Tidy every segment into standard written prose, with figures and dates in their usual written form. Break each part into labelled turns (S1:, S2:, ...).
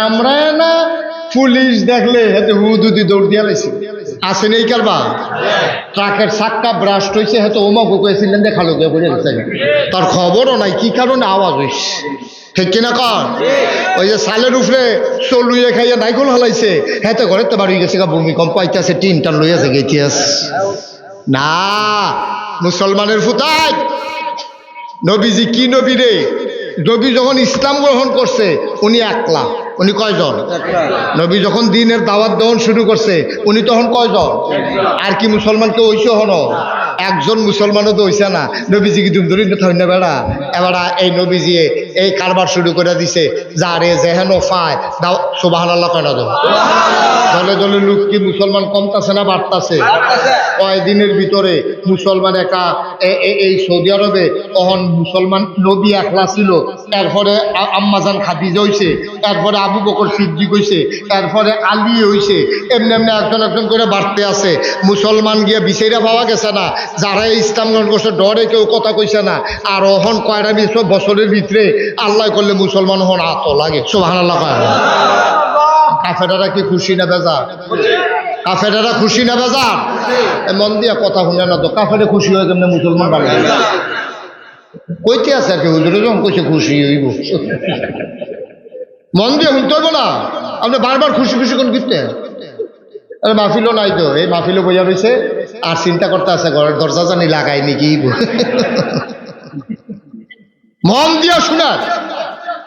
S1: আমরা না পুলিশ দেখলে হাতে হুদুদি দৌড় দিয়া লাইছি আসে নেই কারবা ট্রাকের চাক্কা ব্রাস্ট হয়েছে হয়তো ওমা গুকুয়েছিলেন দেখালো গিয়ে বুঝে গেছে তার খবরও নাই কি কারণে আওয়াজ হয়েছে ঠিক কিনা কর ওই যে সালের উপরে চলুয়ে খাইয়া নাইকল হলাইছে হ্যাঁ তো ঘরে তো বাড়ি গেছে ভূমিকম্প আইতেছে টিন টান লইয়াছে গেছিয়াস না মুসলমানের ফুতায় নবীজি কি নবী রে নবী যখন ইসলাম গ্রহণ করছে উনি একলা উনি কয়জন নবী যখন দ্বীনের দাওয়াত দেওয়ান শুরু করছে উনি তখন কয়জন আর কি মুসলমানকে ওইসে হন একজন মুসলমানও তো হইছে না নবীজি কি ধরি না বেড়া এবার এই নবীজি এই কারবার শুরু করে দিছে যারে যেহেন ফায় দাও সুবহানাল্লাহ কয় না দলে দলে লোক কি মুসলমান কমতাছে না বাড়তাছে কয়দিনের ভিতরে মুসলমান একটা এই সৌদি আরবে তখন মুসলমান নবী একলা ছিল এরপরে আম্মাজান খাদিজা হইছে এরপরে আবু বকর সিদ্দিক হইছে এরপরে আলী হইছে এমনি এমনি একজন একজন করে বাড়তে আছে মুসলমান গিয়ে বিচাইরা পাওয়া গেছে না যারা ইসলাম গ্রহণ করছে ডরে কেউ কথা কইছে না আর ওহন কয়টা বছরের ভিতরে আল্লাহ করলে মুসলমান হন আত লাগে সুবহানাল্লাহ কাফেররা কি খুশি না বেজার কাফেররা খুশি না বেজার মন দিয়া কথা শুনে না তো কাফেরে খুশি হয়ে কেমনে মুসলমান বাড়বে কইতে আছে আর কি হুজুরে যখন কইছে খুশি হইব মন দিয়ে শুনতে হইব না আপনি বারবার খুশি খুশি কোন কিনতে আরে মাহফিলও নাই তো এই মাহফিলও বইয়া রয়েছে আর চিন্তা করতে আছে ঘরের দরজা জানি লাগাই নাকি মন দিয়া শোনা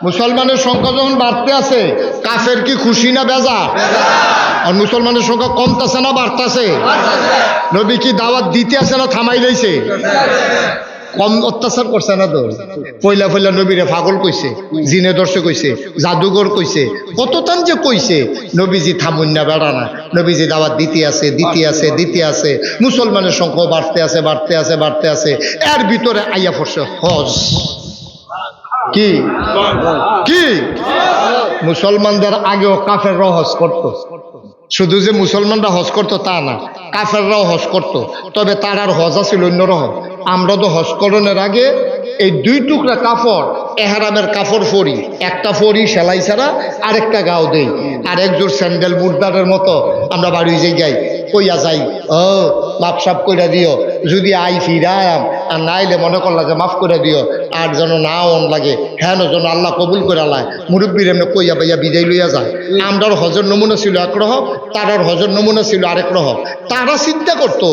S1: মুসলমানের সংখ্যা যখন বাড়তে আছে কাফের কি খুশি না বেজার আর মুসলমানের সংখ্যা কমতেছে না বাড়তেছে নবী কি দাওয়াত দিতে আছে না থামাই লইছে কম অত্যাচার করছে না তো পয়লা পয়লা নবীরে পাগল কইছে জিনে দর্শে কইছে জাদুঘর কইছে কতটান যে কইছে নবীজি থামুন না বেড়া না নবীজি দাওয়াত দিতে আছে দিতে আছে দিতে আছে মুসলমানের সংখ্যা বাড়তে আছে বাড়তে আছে বাড়তে আছে এর ভিতরে আইয়া পড়ছে হজ কি কি মুসলমানদের আগেও কাফেররাও হজ করতো শুধু যে মুসলমানরা হজ করতো তা না কাফেররাও হজ করতো তবে তার আর হজ আছিল অন্যরকম আমরা তো হজ করণের আগে এই দুই টুকরা কাপড় এহরামের কাপড় পরি একটা পরি সেলাই ছাড়া আরেকটা গাও দেই আর একজোর স্যান্ডেল মুর্দারের মতো আমরা বাড়ি যাই কইয়া যাই ও মাপ সাপ করে দিও যদি আই ফিরায়াম আর নাইলে মনে করলা যে মাফ করে দিও আর যেন না অন লাগে হ্যাঁ যেন আল্লাহ কবুল করে আল্লাহ মুরব্বীর এমনি কইয়া পাইয়া বিদায় লইয়া যায় আমরার হজের নমুনা ছিল একরকম তারার হজের নমুনা ছিল আরেক রকম তারা চিন্তা করতো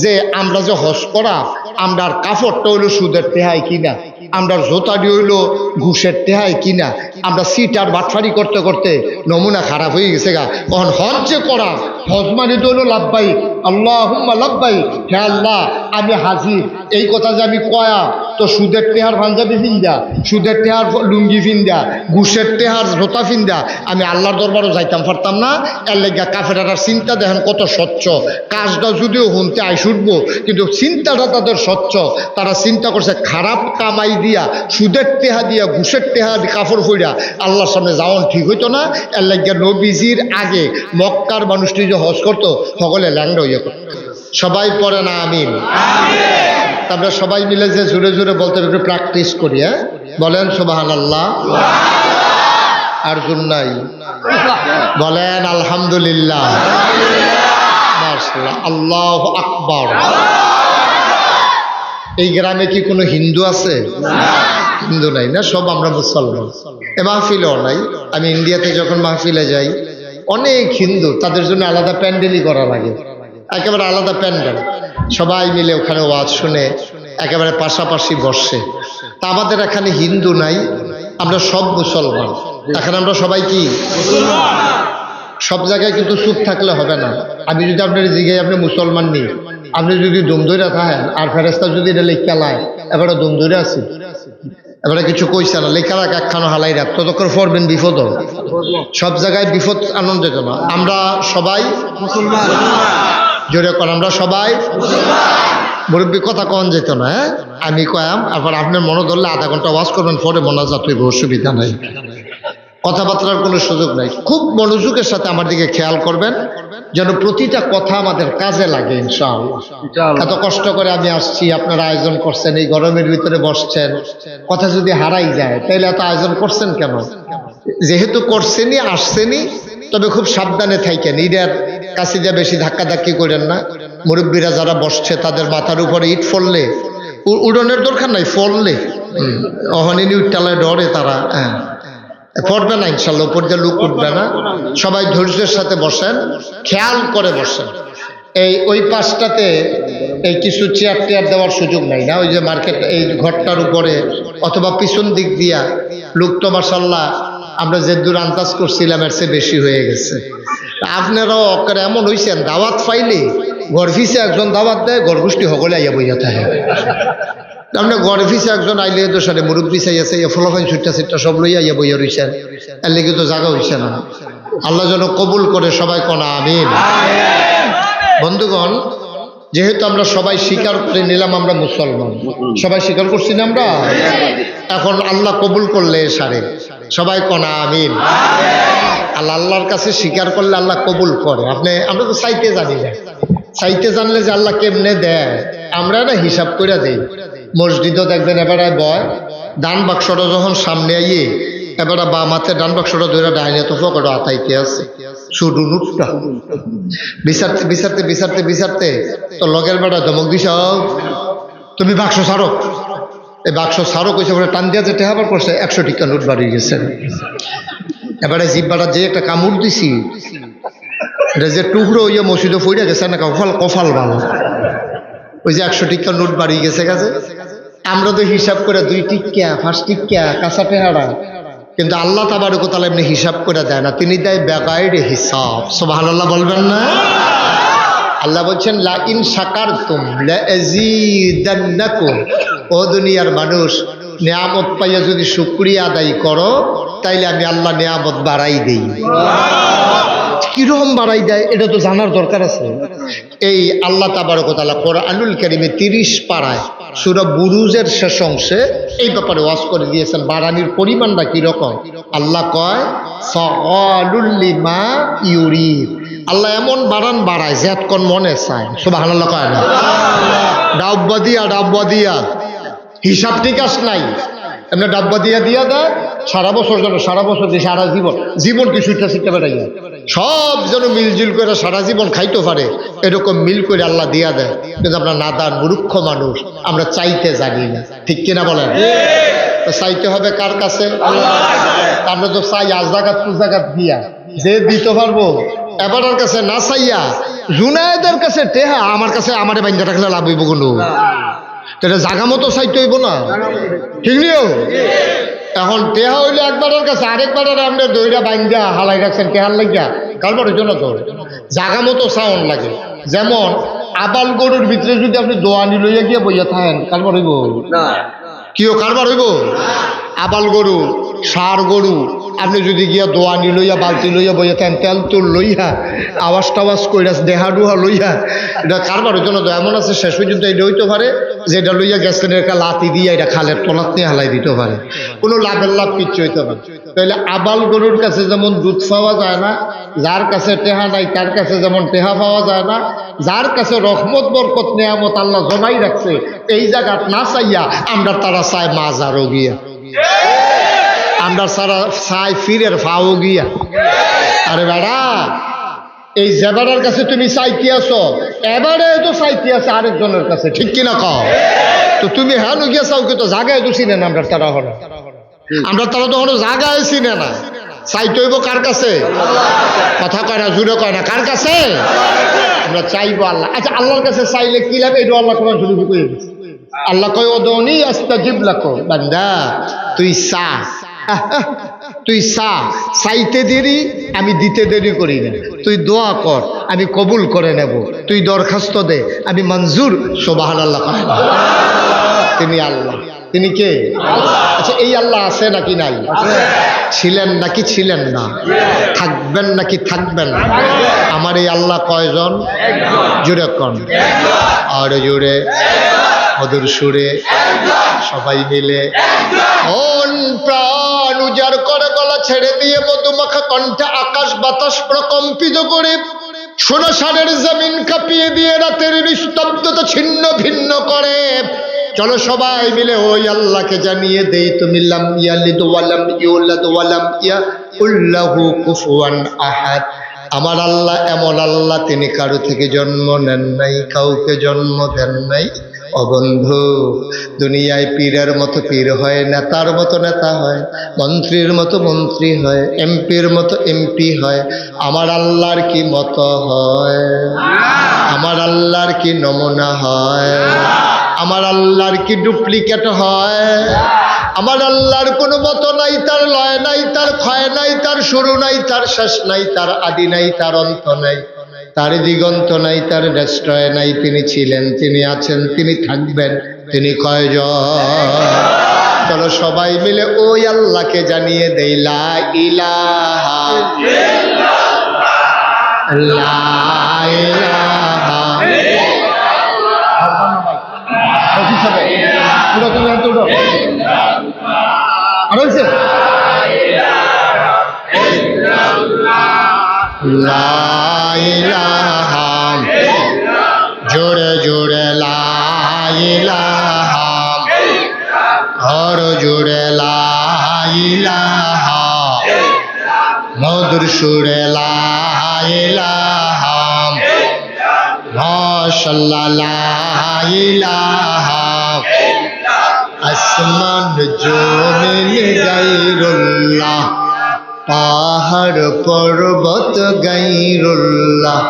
S1: যে আমরা যে হজ করা আমরার কাপড়টা হইলো সুদের টেহাই কিনা আমরার জোতাটি হইল ঘুষের টেহাই কিনা আমরা সিট আর বাটফারি করতে করতে নমুনা খারাপ হয়ে গেছে গা তখন হজ যে করা হজ মানে তো হইলো লাভবাই আল্লাহুম্মা লাভবাই হে আল্লাহ আমি হাজির এই কথা যে আমি কয়া তো সুদের টেহার পাঞ্জাবি ফিন্দা সুদের টেহার লুঙ্গি ফিন্দা ঘুষের টেহার জোতা ফিন্দা আমি আল্লাহর দরবারও যাইতাম পারতাম না এর লেগা কাফেরার চিন্তা দেখেন কত স্বচ্ছ কাজটা যদিও হুনতে আই ছুটবো কিন্তু চিন্তাটা তাদের স্বচ্ছ তারা চিন্তা করছে খারাপ কামাই দিয়া সুদের টেহা দিয়া ঘুষের টেহা কাপড় পইরা আল্লাহর সামনে যাওয়ান ঠিক হইতো না এর লেগা নবীজির আগে মক্কার মানুষটি যে হজ করতো সকলে ল্যাংড়া হইয়া করতো সবাই পড়ে না আমিন আমরা সবাই মিলে যে জোরে জোরে বলতে একটু প্র্যাকটিস করি হ্যাঁ বলেন সুবহানাল্লাহ আর জোর নাই বলেন আলহামদুলিল্লাহ মাশাআল্লাহ আল্লাহু আকবার এই গ্রামে কি কোনো হিন্দু আছে হিন্দু নাই না সব আমরা মুসলমান এ মাহফিলেও নাই আমি ইন্ডিয়াতে যখন মাহফিলে যাই অনেক হিন্দু তাদের জন্য আলাদা প্যান্ডেলই করা লাগে একেবারে আলাদা প্যান্ডেল সবাই মিলে ওখানে ওয়াজ শুনে একেবারে পাশাপাশি বসে তা আমাদের এখানে হিন্দু নাই আমরা সব মুসলমান এখানে আমরা সবাই কি সব জায়গায় কিন্তু চুপ থাকলে হবে না আমি যদি আপনার জিজ্ঞাসা আপনি মুসলমান নেই আপনি যদি দম ধরে থাকেন আর ফেরেস্তা যদি এটা লেখা লায় এবারে দম ধরে আছি এবারে কিছু কইছে না লেখা রাখ একখানো হালাই রাখ ততক্ষণ পড়বেন বিপদ সব জায়গায় বিপদ আনন্দের জন্য আমরা সবাই মুসলমান জোরে কর আমরা সবাই মুরব্বী কথা কন যেত না হ্যাঁ আমি কয়াম আবার আপনার মনে ধরলে আধা ঘন্টা ওয়াজ করবেন পরে মোনাজাত হইব অসুবিধা নাই কথাবার্তার কোনো সুযোগ নাই খুব মনোযোগের সাথে আমার দিকে খেয়াল করবেন যেন প্রতিটা কথা আমাদের কাজে লাগে ইনশাআল্লাহ এত কষ্ট করে আমি আসছি আপনারা আয়োজন করছেন এই গরমের ভিতরে বসছেন কথা যদি হারাই যায় তাহলে এত আয়োজন করছেন কেন যেহেতু করছেনি আসছেনি, তবে খুব সাবধানে থাকেন। ঈদের কাছে যা বেশি ধাক্কাধাক্কি করেন না। মুরব্বীরা যারা বসছে তাদের মাথার উপরে ইট ফললে উড়নের দরকার নাই, ফললে অহনিনি উঠটালায় ডরে তারা। হ্যাঁ, পড়বে না ইনশাল্লাহ, উপর দিয়ে লুক উঠবে না। সবাই ধৈর্যের সাথে বসেন, খেয়াল করে বসেন। এই ওই পাশটাতে এই কিছু চেয়ার টেয়ার দেওয়ার সুযোগ নাই না, ওই যে মার্কেট এই ঘরটার উপরে অথবা পিছন দিক দিয়া লোক তো মাশাল্লাহ আমরা যে দূর আন্দাজ করছিলাম এর চেয়ে বেশি হয়ে গেছে। আপনারাও অকারে এমন হয়েছেন, দাওয়াত পাইলে ঘর ফিসে একজন দাওয়াত দেয়, গড়গুষ্টি সকলে আইয়া বইয়া থাকে। আপনি ঘর ফিসে একজন আইলে তো সারে মুরব্বী চাইয়াছে, ফলাফাইন ছুটটা ছিটটা সব লইয়া আইয়া বইয়া রয়েছেন, এর লেগে তো জায়গা হয়েছে না। আল্লাহ যেন কবুল করে, সবাই কোনা আমিন। বন্ধুগণ, যেহেতু আমরা সবাই স্বীকার করে নিলাম আমরা মুসলমান, সবাই স্বীকার করছি না আমরা, এখন আল্লাহ কবুল করলে সারে, সবাই কোনা আমিন। আল্লাহ আল্লাহর কাছে স্বীকার করলে আল্লাহ কবুল করে। আমরা তো চাইতে জানি না, চাইতে জানলে যে আল্লাহ কেমনে দেয় আমরা না হিসাব করে দেই। মসজিদও দেখবেন এবারে বয় দান বাক্সটা যখন সামনে আইয়ে এবারে বা মাথে ডান বাক্সটা ধরে ডাইনে তো ফকটা আতাইতে আছে শুধু নুটটা বিচারতে বিচারতে বিচারতে বিচারতে তো লগের বেড়া ধমক দিস, তুমি বাক্স ছাড়ো। এই বাক্স ছাড়ো কইছে, বলে টান দিয়া যেতে হবার করছে 100 টিকা নোট বাড়িয়ে গেছে। এবারে জিব্বাটা যে একটা কামড় দিছি, এটা যে টুকরো ইয়ে মসজিদে ফইরা গেছে না, কফাল ভালো, ওই যে 100 টিকা নোট বাড়িয়ে গেছে গেছে। আমরা তো হিসাব করে 2 টিকা 5 টিকা কাঁচা টেহারা, কিন্তু আল্লাহ তাবারক ওয়া তাআলা এমনি হিসাব করে দেয় না, তিনি দেয় বেগাইরে হিসাব। সুবহানাল্লাহ বলবেন না? আল্লাহ বলছেন লা ইন শাকারতুম লাযীদান্নাকুম। ও দুনিয়ার মানুষ, নিয়ামত পাইয়া যদি শুকরিয়া আদায় করো তাইলে আমি আল্লাহ নিয়ামত বাড়াই দেই। কিরকম বাড়াই দেয় এটা তো জানার দরকার আছে। এই আল্লাহ তাবারক ওয়া তাআলা কোরআনুল কারীমে 30 পারায় সূরা বুরুজের শেষ অংশে এই ব্যাপারে ওয়াজ করে দিয়েছেন, বাড়ানির পরিমাণটা কিরকম। আল্লাহ কয় ফাআলুল লিমা ইউরিদ, আল্লাহ এমন বাড়ান বাড়ায় যতক্ষণ মনে চায়। সুবহানাল্লাহ কয় না? ডাব্বা দিয়া হিসাব নিকাশ নাই, এমনি ডাব্বা দিয়া দেয় সারা বছর, যেন সারা বছর দিয়ে সারা জীবন কি ছুটতে ছুটতে বেড়াইয়া সব যেন মিলজুল করে সারা জীবন খাইতে পারে, এরকম মিল করে আল্লাহ দিয়া দেয়। কিন্তু আমরা নাদান মূর্খ মানুষ, আমরা চাইতে জানি না, ঠিক কিনা বলেন? চাইতে হবে কার কাছে? আমরা তো চাই আজাগাত পুজাগাত দিয়া, যে দিতে পারবো এবারের কাছে না চাইয়া জুনায়েদের কাছে টেহা আমার কাছে আমারে বাইন্দা রাখলে লাভ হইব কোনো, এটা জাগা মতো চাইতে হইব না, ঠিক নিও। এখন টেহা হইলে একবারের কাছে, আরেকবারের আপনি দইরা বাইন্দা হালাই রাখছেন টেহার লাগিয়া, কারবারের জন্য তো জাগা মতো সাউন্ড লাগে। যেমন আবাল গরুর ভিতরে যদি আপনি দোয়ানি লইয়া গিয়ে বইয়া থাকেন, কারবার হইব না? কিও কারবার হইব? আবাল গরু সার গরু আপনি যদি গিয়া দোয়ানি লইয়া বালতি লইয়া বইয়া থাকেন, তেল তুল লইয়া আওয়াজ টাওয়াজ কইরা দেহা ডুহা লইয়া, এটা কারবারের জন্য তো এমন আছে শেষ পর্যন্ত এটা হইতে পারে যে এটা লইয়া গেছেন একটা লাতি দিয়ে এটা খালের তলাত নিয়ে হালাই দিতে পারে, কোনো লাভের লাভ কিচ্ছু হইতে পারে। তাহলে আবাল গরুর কাছে যেমন দুধ পাওয়া যায় না, যার কাছে টেহা নাই তার কাছে যেমন টেহা পাওয়া যায় না, যার কাছে রহমত বরকত নিয়ামত আল্লাহ জমাই রাখছে এই জায়গা না চাইয়া আমরা তারা চাই মাজারও গিয়া, আমরা সারা চাই ফিরের ফাও গিয়া। আরে বেড়া, এই জেবারের কাছে তুমি চাইতে আসো, এবারে তো চাইতে আছে আরেকজনের কাছে, ঠিক কিনা কও? তো তুমি হ্যাঁ গিয়া চাও কি তো জায়গায় তো চিনে না, আমরা তারা হলো আমরা তারা তো হলো জায়গায় চিনে না। চাইতে হইব কার কাছে? কথা কয় না, জুড়ে কয় না, কার কাছে? আমরা চাইবো আল্লাহ। আচ্ছা, আল্লাহর কাছে চাইলে কি লাভ? এটা আল্লাহ কোরআন শরীফে কই দিয়েছে। আল্লাহ কয় উদউনি আস্তাজিব লাকুম, বান্দা তুই চা, তুই চা, চাইতে দেরি আমি দিতে দেরি করি না, তুই দোয়া কর আমি কবুল করে নেব, তুই দরখাস্ত দে আমি মঞ্জুর। সুবহানাল্লাহ। তিনি আল্লাহ, তিনি কে? আচ্ছা, এই আল্লাহ আছে নাকি নাই? ছিলেন নাকি ছিলেন না? থাকবেন নাকি থাকবেন না? আমার এই আল্লাহ কয়জন? জুড়ে কন, আর জুড়ে মধুর সুরে সবাই মিলে মন প্রাণ উজাড় করে গলা ছেড়ে দিয়ে মধুমাখা কণ্ঠে আকাশ বাতাস প্রকম্পিত করে সোনা সারের জমিন কাঁপিয়ে দিয়ে রাতের নিস্তব্ধতা ছিন্ন ভিন্ন করে। চলো সবাই মিলে ওই আল্লাহকে জানিয়ে দেই, তুমি লাম ইয়ালিদ ওয়া লাম ইউলাদ ওয়া লাম কুল্লাহু কুফুয়ান আহাদ। আমার আল্লাহ এমন আল্লাহ, তিনি কারো থেকে জন্ম নেন নাই, কাউকে জন্ম দেন নাই। ও বন্ধু, দুনিয়ায় পীরের মতো পীর হয়, নেতার মতো নেতা হয়, মন্ত্রীর মতো মন্ত্রী হয়, এমপির মতো এমপি হয়। আমার আল্লাহর কি মতো হয়? আমার আল্লাহর কি নমুনা হয়? আমার আল্লাহর কি ডুপ্লিকেট হয়? আমার আল্লাহর কোনো মতো নাই, তার লয় নাই, তার ক্ষয় নাই, তার শুরু নাই, তার শেষ নাই, তার আদি নাই, তার অন্ত নাই, তার দিগন্ত নাই, তার ডেস্ট্রয় নাই। তিনি ছিলেন, তিনি আছেন, তিনি থাকবেন। তিনি কয়জন? চলো সবাই মিলে ওই আল্লাহকে জানিয়ে দেই লা ইলাহা লা ইলাহা। লা ইলাহা, জোরে জোরে লা ইলাহা, আর জোরে লা ইলাহা, মধুর সুরে লা ইলাহা, মাশাআল্লাহ লা ইলাহা। আসমান জমিন গায়রুল্লাহ, পাহাড় পর্বত গায়রুল্লাহ।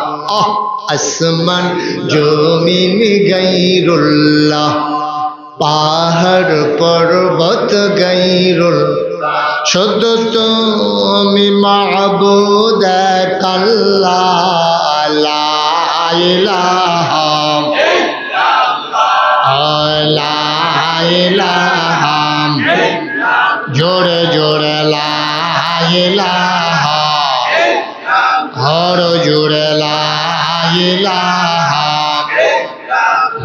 S1: আসমান জমিন গায়রুল্লাহ, পাহাড় পর্বত গায়রুল্লাহ। শুধু তুমি মাবুদ এক আল্লাহ, লা ইলাহা লা ইলাহা, জোরে জোরে লা ইলাহা, হর জোরে লা ইলাহা,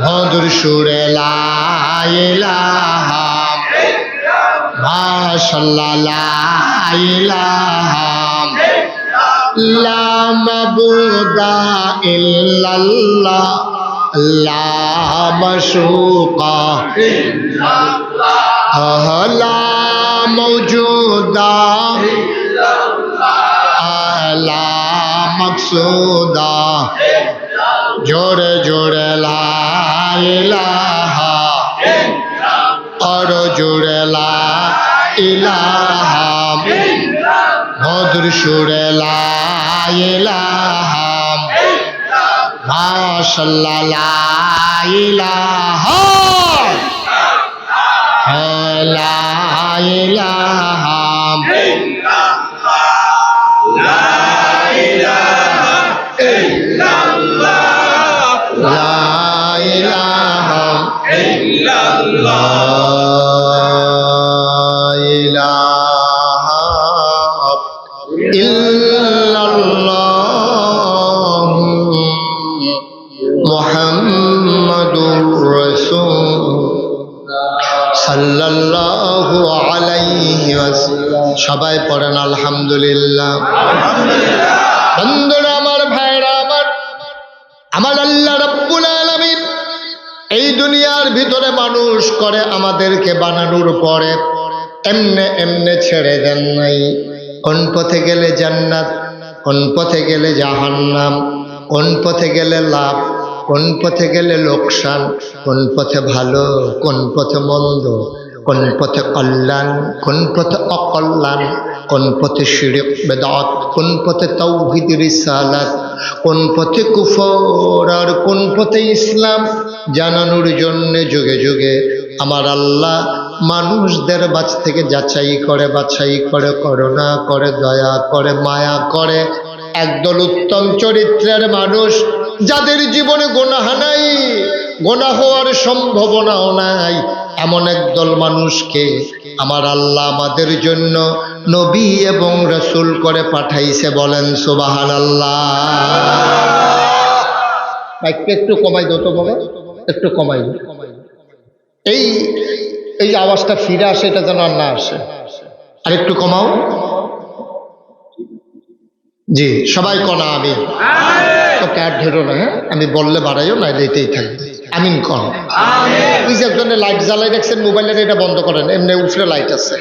S1: মধুর সুরে লা ইলাহা, মাশাআল্লাহ লা ইলাহা, লা মাবুদা ইল্লাল্লাহ, লা মাশুকা ইল্লাল্লাহ, লা মওজুদা লা মকসুদা। জোরে জোরে লা ইলাহা, আর জোরে লা ইলাহা, মধুর সুরে লা ইলাহা, মাশাআল্লাহ লা ইলাহা লা ইলাহা লা ইলাহা ইল্লাল্লাহ, লা ইলাহা ইল্লাল্লাহ, ইলাহা ইল্লাল্লাহ, মুহাম্মাদুর রাসূলুল্লাহ সাল্লাল্লাহু আলাইহি ওয়াসাল্লাম। সবাই পড়েন আলহামদুলিল্লাহ। বন্ধুরা আমার, ভাইরা আমার, আমার আল্লাহ রাব্বুল আলামিন এই দুনিয়ার ভিতরে মানুষ করে আমাদেরকে বানানোর পরে এমনে এমনে ছেড়ে দেন নাই। কোন পথে গেলে জান্নাত, কোন পথে গেলে জাহান্নাম, কোন পথে গেলে লাভ, কোন পথে গেলে লোকসান, কোন পথে ভালো, কোন পথে মন্দ, কোন পথে কল্যাণ, কোন পথে অকল্যাণ, কোন পথে শিরক বেদাত, কোন পথে তাওহীদ রিসালাত, কোন পথে কুফর আর কোন পথে ইসলাম জানানোর জন্য যুগে যুগে আমার আল্লাহ মানুষদের বাছ থেকে যাচাই করে, বাছাই করে, করুণা করে, দয়া করে, মায়া করে। একদল উত্তম চরিত্রের মানুষ, যাদের জীবনে গুনাহ নাই, গুনাহ হওয়ার সম্ভাবনাও নাই, এমন একদল মানুষকে আমার আল্লাহ আমাদের জন্য নবী এবং রাসূল করে পাঠাইছে। বলেন সুবহানাল্লাহ। একটু কমাই দাও তো বাবা, একটু কমাই দাও। এই এই আওয়াজটা ফিরে আসে, এটা যেন আর না আসে। আর একটু কমাও। জি, সবাই কনা আমিন। তো ক্যাট ধরো না, হ্যাঁ, আমি বললে বাড়াইও না, এটাই থাকবে। আমিন কন। ওই যে একজনের লাইট জ্বালাই রাখছেন মোবাইলের, এটা বন্ধ করেন। এমনি উপরে লাইট আছে।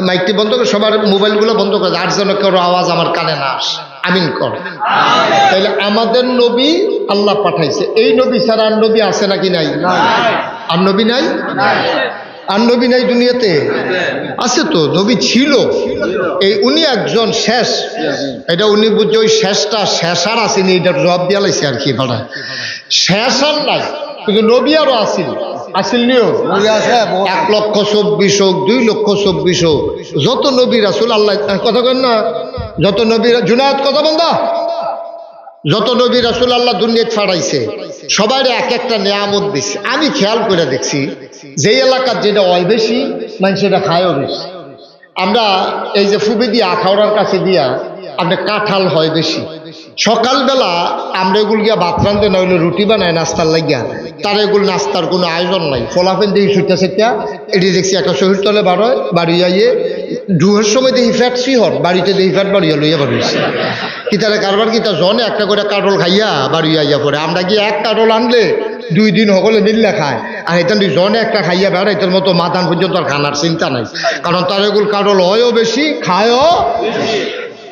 S1: মাইকটি বন্ধ করে, সবার মোবাইলগুলো বন্ধ করে, আর যেন কারো আওয়াজ আমার কানে না আসে। আমিন কর। তাহলে আমাদের নবী আল্লাহ পাঠাইছে, এই নবী ছাড়া আর নবী আছে নাকি নাই? আর নবী নাই? আর নবী নাই দুনিয়াতে? আছে তো, নবী ছিল, এই উনি একজন শেষ। এটা উনি বুঝছে ওই শেষটা শেষ আর আসেনি, এটা জবাব দিয়া লাইছে আর কি ভাড়া। শেষ আর নাই, কিন্তু নবী আরো আসিল। আসিলনিও 1,24,000 হোক, 2,24,000 হোক, যত নবী রাসূল আল্লাহ কথা কেন না, যত নবী জুনায়েদ কথা বন্ধ, যত নবী রাসূল আল্লাহ দুনিয়াতে ফাড়াইছে সবাই এক একটা নিয়ামত দিচ্ছে। আমি খেয়াল করে দেখছি, যেই এলাকার যেটা হয় বেশি মানুষ সেটা খায়ও বেশি। আমরা এই যে ফুবে দিয়া আখাউড়ার কাছে দিয়া আপনার কাঁঠাল হয় বেশি। সকালবেলা আমরা এগুলো গিয়া ভাত রান্ধতে না হইলে রুটি বানায় নাস্তার লাগিয়া, তার এগুলো নাস্তার কোনো আয়োজন নাই। ফলাফেন দেখি ছুটতে সেটা এটি দেখছি একটা শহীদ তলে বার হয়, বাড়ি যাইয়ে ডুহের সময় দেখি ফ্যাট সিহর, বাড়িতে দেখি ফ্যাট বাড়িয়া লইয়া বাড়িয়েছে। কি তাহলে কারবার কি তা জনে একটা করে কাটল খাইয়া বাড়ি আইয়া পড়ে। আমরা গিয়ে এক কাটল আনলে 2 দিন সকলে মিললে খায়, আর এখান জনে একটা খাইয়া বেড়া, এটার মতো মাথান পর্যন্ত আর খানার চিন্তা নাই, কারণ তার এগুলো কাটল হয়ও বেশি, খায়ও।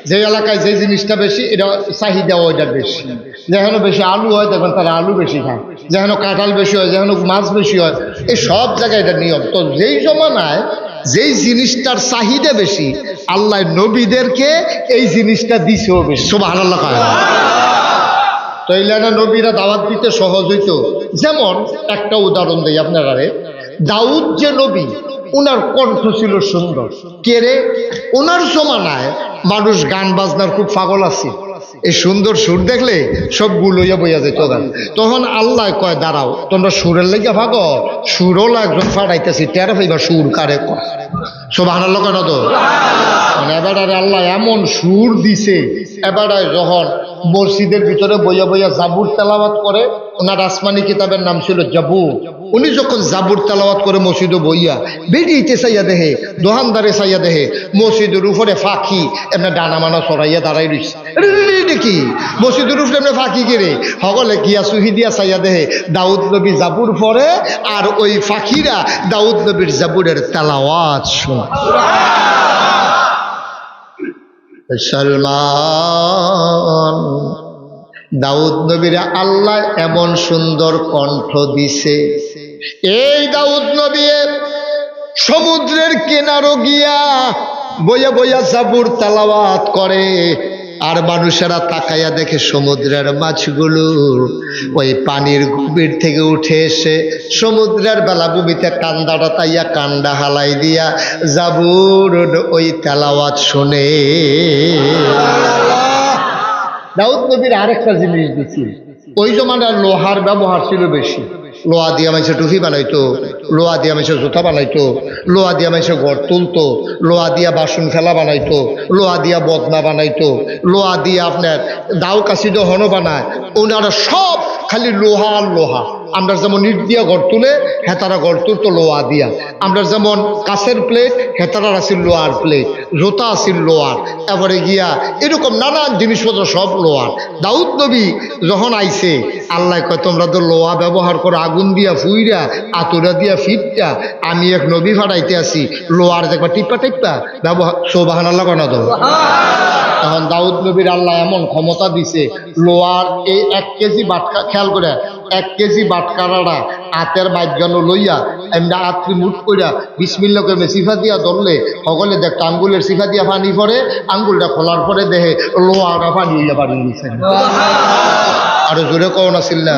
S1: যে এলাকায় যে জিনিসটা বেশি এটা চাহিদা ওইটা বেশি। যেখানে বেশি আলু হয় তখন তারা আলু বেশি খায়, যেখানে কাঁঠাল বেশি হয়, যেখানে মাছ বেশি হয়, এই সব জায়গায় এটা নিয়ম। তো যেই জমানায় যেই জিনিসটার চাহিদা বেশি, আল্লাহ নবীদেরকে এই জিনিসটা দিছেও বেশি। সুবহানাল্লাহ কয়। তো এই লাইনে নবীরা দাওয়াত দিতে সহজ হইতো। যেমন একটা উদাহরণ দেই আপনারা, দাউদ যে নবী, ওনার কণ্ঠ ছিল সুন্দর। কে রে? ওনার জমানায় মানুষ গান বাজনার খুব পাগল আছে, এই সুন্দর সুর দেখলে সব গুলোইয়া বইয়া যেত গান। তখন আল্লাহ কয় দাঁড়াও, তোমরা সুরের লেগে ভাগো, সুরওয়ালা একজন ফাটাইতেছি, টের পাইবা সুর কারে কয়। সুবহানাল্লাহ কেন তো? মানে এবারে আল্লাহ এমন সুর দিছে, এবারে যখন মসজিদের ভিতরে বইয়া বইয়া জাবুর তেলাওয়াত করে, ওনার আসমানি কিতাবের নাম ছিল জাবুর। উনি যখন জাবুর তেলাওয়াত করে মসজিদে বইয়া বেরিয়েতে চাইয়া দেহে, দোকানদারে চাইয়া দেহে মসজিদের উপরে ফাঁকি এমনি ডানা মানা চড়াইয়া দাঁড়াই রইছে। কি মসজিদের উপরে এমনি ফাঁকি কেড়ে সকলে গিয়া সুহি দিয়া চাইয়া দেহে দাউদ নবী জাবুর পরে, আর ওই ফাঁকিরা দাউদ নবীর জাবুরের তেলাওয়াত শোনা। সলমান দাউদ নবীর আল্লাহ এমন সুন্দর কণ্ঠ দিছে, এই দাউদ নবী সমুদ্রের কিনারো গিয়া বইয়া বইয়া জাবুর তেলাওয়াত করে, আর মানুষেরা তাকাইয়া দেখে সমুদ্রের মাছগুলো ওই পানির গভীর থেকে উঠে এসে সমুদ্রের বেলাভূমিতে কান্দাটা তাইয়া কান্ডা হালাই দিয়া জাবুর ওই তেলাওয়াত শুনে। দাউদ নবীর আরেকটা জিনিস দিচ্ছি, ওই জমানার লোহার ব্যবহার ছিল বেশি। লোহা দিয়া মানুষে টুপি বানাইতো, লোহা দিয়া মানুষে জুতা বানাইতো, লোহা দিয়া মানুষে ঘর তুলতো, লোহা দিয়া বাসন খেলা বানাইতো, লোহা দিয়া বদনা বানাইতো, লোহা দিয়া আপনার দাও কাশিদ হন বানায়। ওনারা সব খালি লোহা আর লোহা। আমরা যেমন ইট দিয়া ঘর তুলে, হেতারা ঘর তুলতো লোহা দিয়া। আমরা যেমন কাছের প্লেট, হেতারার আসিল লোহার প্লেট, জোতা আসিল লোহার, এবারে গিয়া এরকম নানান জিনিসপত্র সব লোহার। দাউদ নবী যখন আইছে, আল্লাহ কয় তোমরা তো লোহা ব্যবহার করো, আগুন দিয়া ফুইরা আতুরা দিয়া ফিটটা, আমি এক নবী ফাটাইতে আসি লোহার দেখবা টিপ্পা টিপ্পা ব্যবহার। সুবহানাল্লাহ কেন তো? তখন দাউদ নবীর আল্লাহ এমন ক্ষমতা দিছে, লোহার এই 1 কেজি বাটকা, খেয়াল করে 1 কেজি বাটকারাটা হাতের মাঝখানো লইয়া এমনি আত্রি মুঠ কইরা বিসমিল্লাহ করে সিফা দিয়া ধরলে সকলে দেখতো আঙ্গুলের সিফা দিয়া পানি পড়ে, আঙ্গুলটা খোলার পরে দেখে লোহাটা পানি হইয়া পানি দিচ্ছে। আরো জোরে কও না চিল্লা।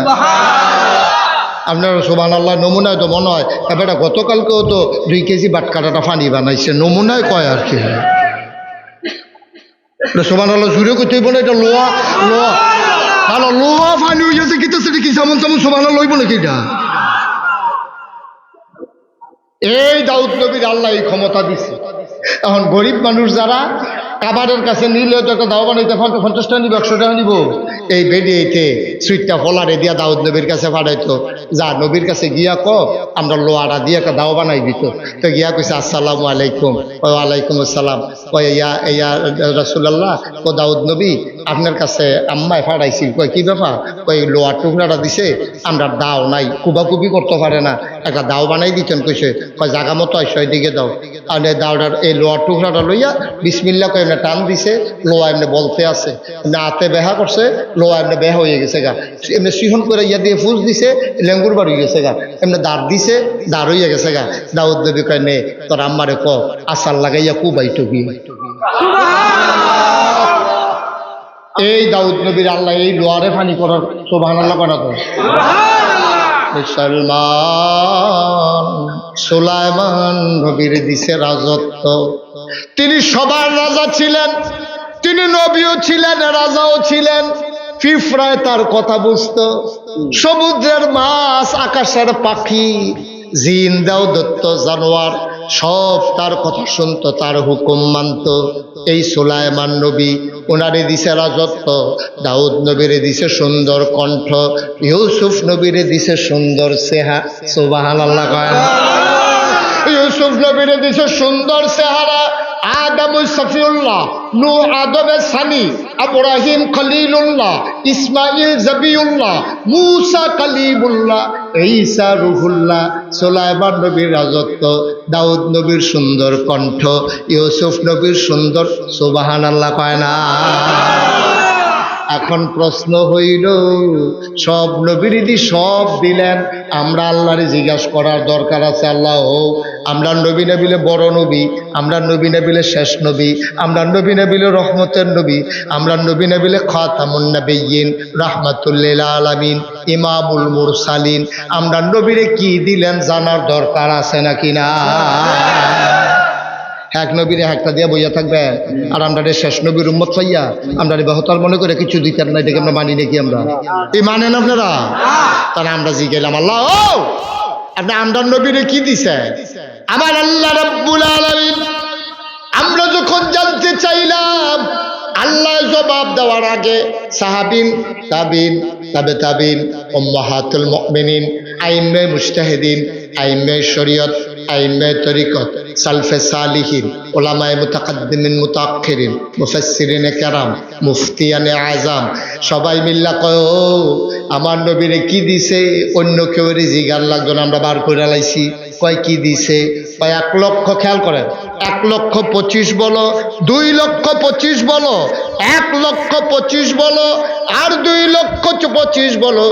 S1: আপনার সুবহানাল্লাহ নমুনায় তো মনে হয় এবারে গতকালকেও তো 2 কেজি বাটকারাটা পানি বানাইছে, নমুনায় কয় আর কি। সুবহানাল্লাহ জুড়ে করতে বলে এটা লোহা, লোহা ভালো লোহা পানি হয়ে যাচ্ছে কি কি যেমন তেমন সুবহানাল্লাহ লইব নাকি এটা? এই দাউদ নবীর আল্লাহ এই ক্ষমতা দিছে। এখন গরিব মানুষ যারা কাবারের কাছে নিলে তো একটা দাও বানাইতে 50 টাকা নিব, 100 টাকা নিব, এই বেরিয়েতে সুইটটা ফলারে দিয়া দাউদ নবীর কাছে পাঠাইতো, যা নবীর কাছে গিয়া ক আমরা লোয়াটা দিয়ে একটা দাও বানাই দিত। তো গিয়া কইছে আসসালামু আলাইকুম, ওয়ালাইকুম আসসালাম, কই ইয়া ইয়া রাসূলুল্লাহ, ও দাউদ নবী আপনার কাছে আম্মায় পাঠাইছিল। কই কি ব্যাপার? কই লোয়ার টুকরাটা দিছে, আমরা দাও নাই, কুবাকুবি করতে পারে না, একটা দাও বানাই দিতেন। কইছে কয় জাগা মতো আইসো এদিকে দাও। আর দাওটার এই লোয়ার টুকরাটা লইয়া বিসমিল্লাহ কই এমনি টান দিছে, লোয়া এমনি বলতে আছে, এমনি হাতে বেহা করছে, লোয়া এমনি বেহা হয়ে গেছে গা, এমনি সিহন করে ইয়া দিয়ে ফুস দিছে, লেঙ্গুর বাড়ি গেছে গা, এমনি দাঁড় দিছে, দাঁড় হইয়া গেছে গা। দাউদ নবী কয় নে তোর আম্মারে ক আসার লাগাইয়া কুবাই টুবি। এই দাউদ নবীর আল্লাহ এই লোয়ারে পানি করার সুবহানাল্লাহ কয় না তো? মুসলমান সুলাইমান নবীর দিছে রাজত্ব, তিনি সবার রাজা ছিলেন, তিনি নবীও ছিলেন, রাজাও ছিলেন। পিঁপড়ায় তার কথা বুঝতো, সমুদ্রের মাছ, আকাশের পাখি, জিন দাও দত্ত জানোয়ার সব তার কথা শুনতো, তার হুকুম মানত। এই সুলাইমান নবী, ওনারে দিছে রাজত্ব, দাউদ নবীরে দিছে সুন্দর কণ্ঠ, ইউসুফ নবীরে দিছে সুন্দর চেহারা। সুবহানাল্লাহ কয় না? ইউসুফ নবীরে দিছে সুন্দর চেহারা, আদম সফিউল্লাহ, নূহ আদমের সানি, ইব্রাহিম খলিলুল্লাহ, ইসমাইল জবিউল্লাহ, মূসা কালিমুল্লাহ, ঈসা রুহুল্লাহ। সুলাইমান নবীর রাজত্ব, দাউদ নবীর সুন্দর কণ্ঠ, ইউসুফ নবীর সুন্দর। সুবহানাল্লাহ কয় না? এখন প্রশ্ন হইল, সব নবীরই সব দিলেন, আমরা আল্লাহরে জিজ্ঞাসা করার দরকার আছে, আল্লাহ আমরা নবী নবিলে বড় নবী, আমরা নবী নবিলে শেষ নবী, আমরা নবী নবিলে রহমতের নবী, আমরা নবী নবিলে খাতামুন নবিয়্যিন, রাহমাতুল লিল আলামিন, ইমামুল মুরসালিন, আমরা নবীরে কি দিলেন জানার দরকার আছে নাকি না? এক নবীরে একটা দিয়া বইয়া থাকবে, আর আমরা শেষ নবীর উম্মত পাইয়া আমরা বেহতার মনে করে কিছু দিতেন না, এটাকে আমরা মানি নাকি? আমরা এই মানেন আপনারা? তাহলে আমরা জিজ্ঞেলাম, আল্লাহ আপনি আমরা নবীরে কি দিছে? আমার আল্লাহ রাব্বুল আলামিন আমরা যখন জানতে চাইলাম, আল্লাহ জবাব দেওয়ার আগে সাহাবিন, তাবিন, তাবে তাবিন, উম্মাহাতুল মুমিনিন, আইম্মে মুজতাহিদিন, আইম্মে শরীয়ত, আইম্মে তরিকত, সালফে সালিহিন, উলামায়ে মুতাকাদ্দিমিন মুতাআখিরিন, মুফাসসিরিনে কেরাম, মুফতিয়ানে আজম সবাই মিল্লা কয় আমার নবীরে কি দিছে? অন্য কেউ জিগার লাগতো না, আমরা বার করে লাইছি। কয় কি দিছে? কয় 1 লক্ষ। খেয়াল করেন, 1,25,000 বলো, 2,25,000 বলো, 1,25,000 বলো, আর 2,25,000 বলো,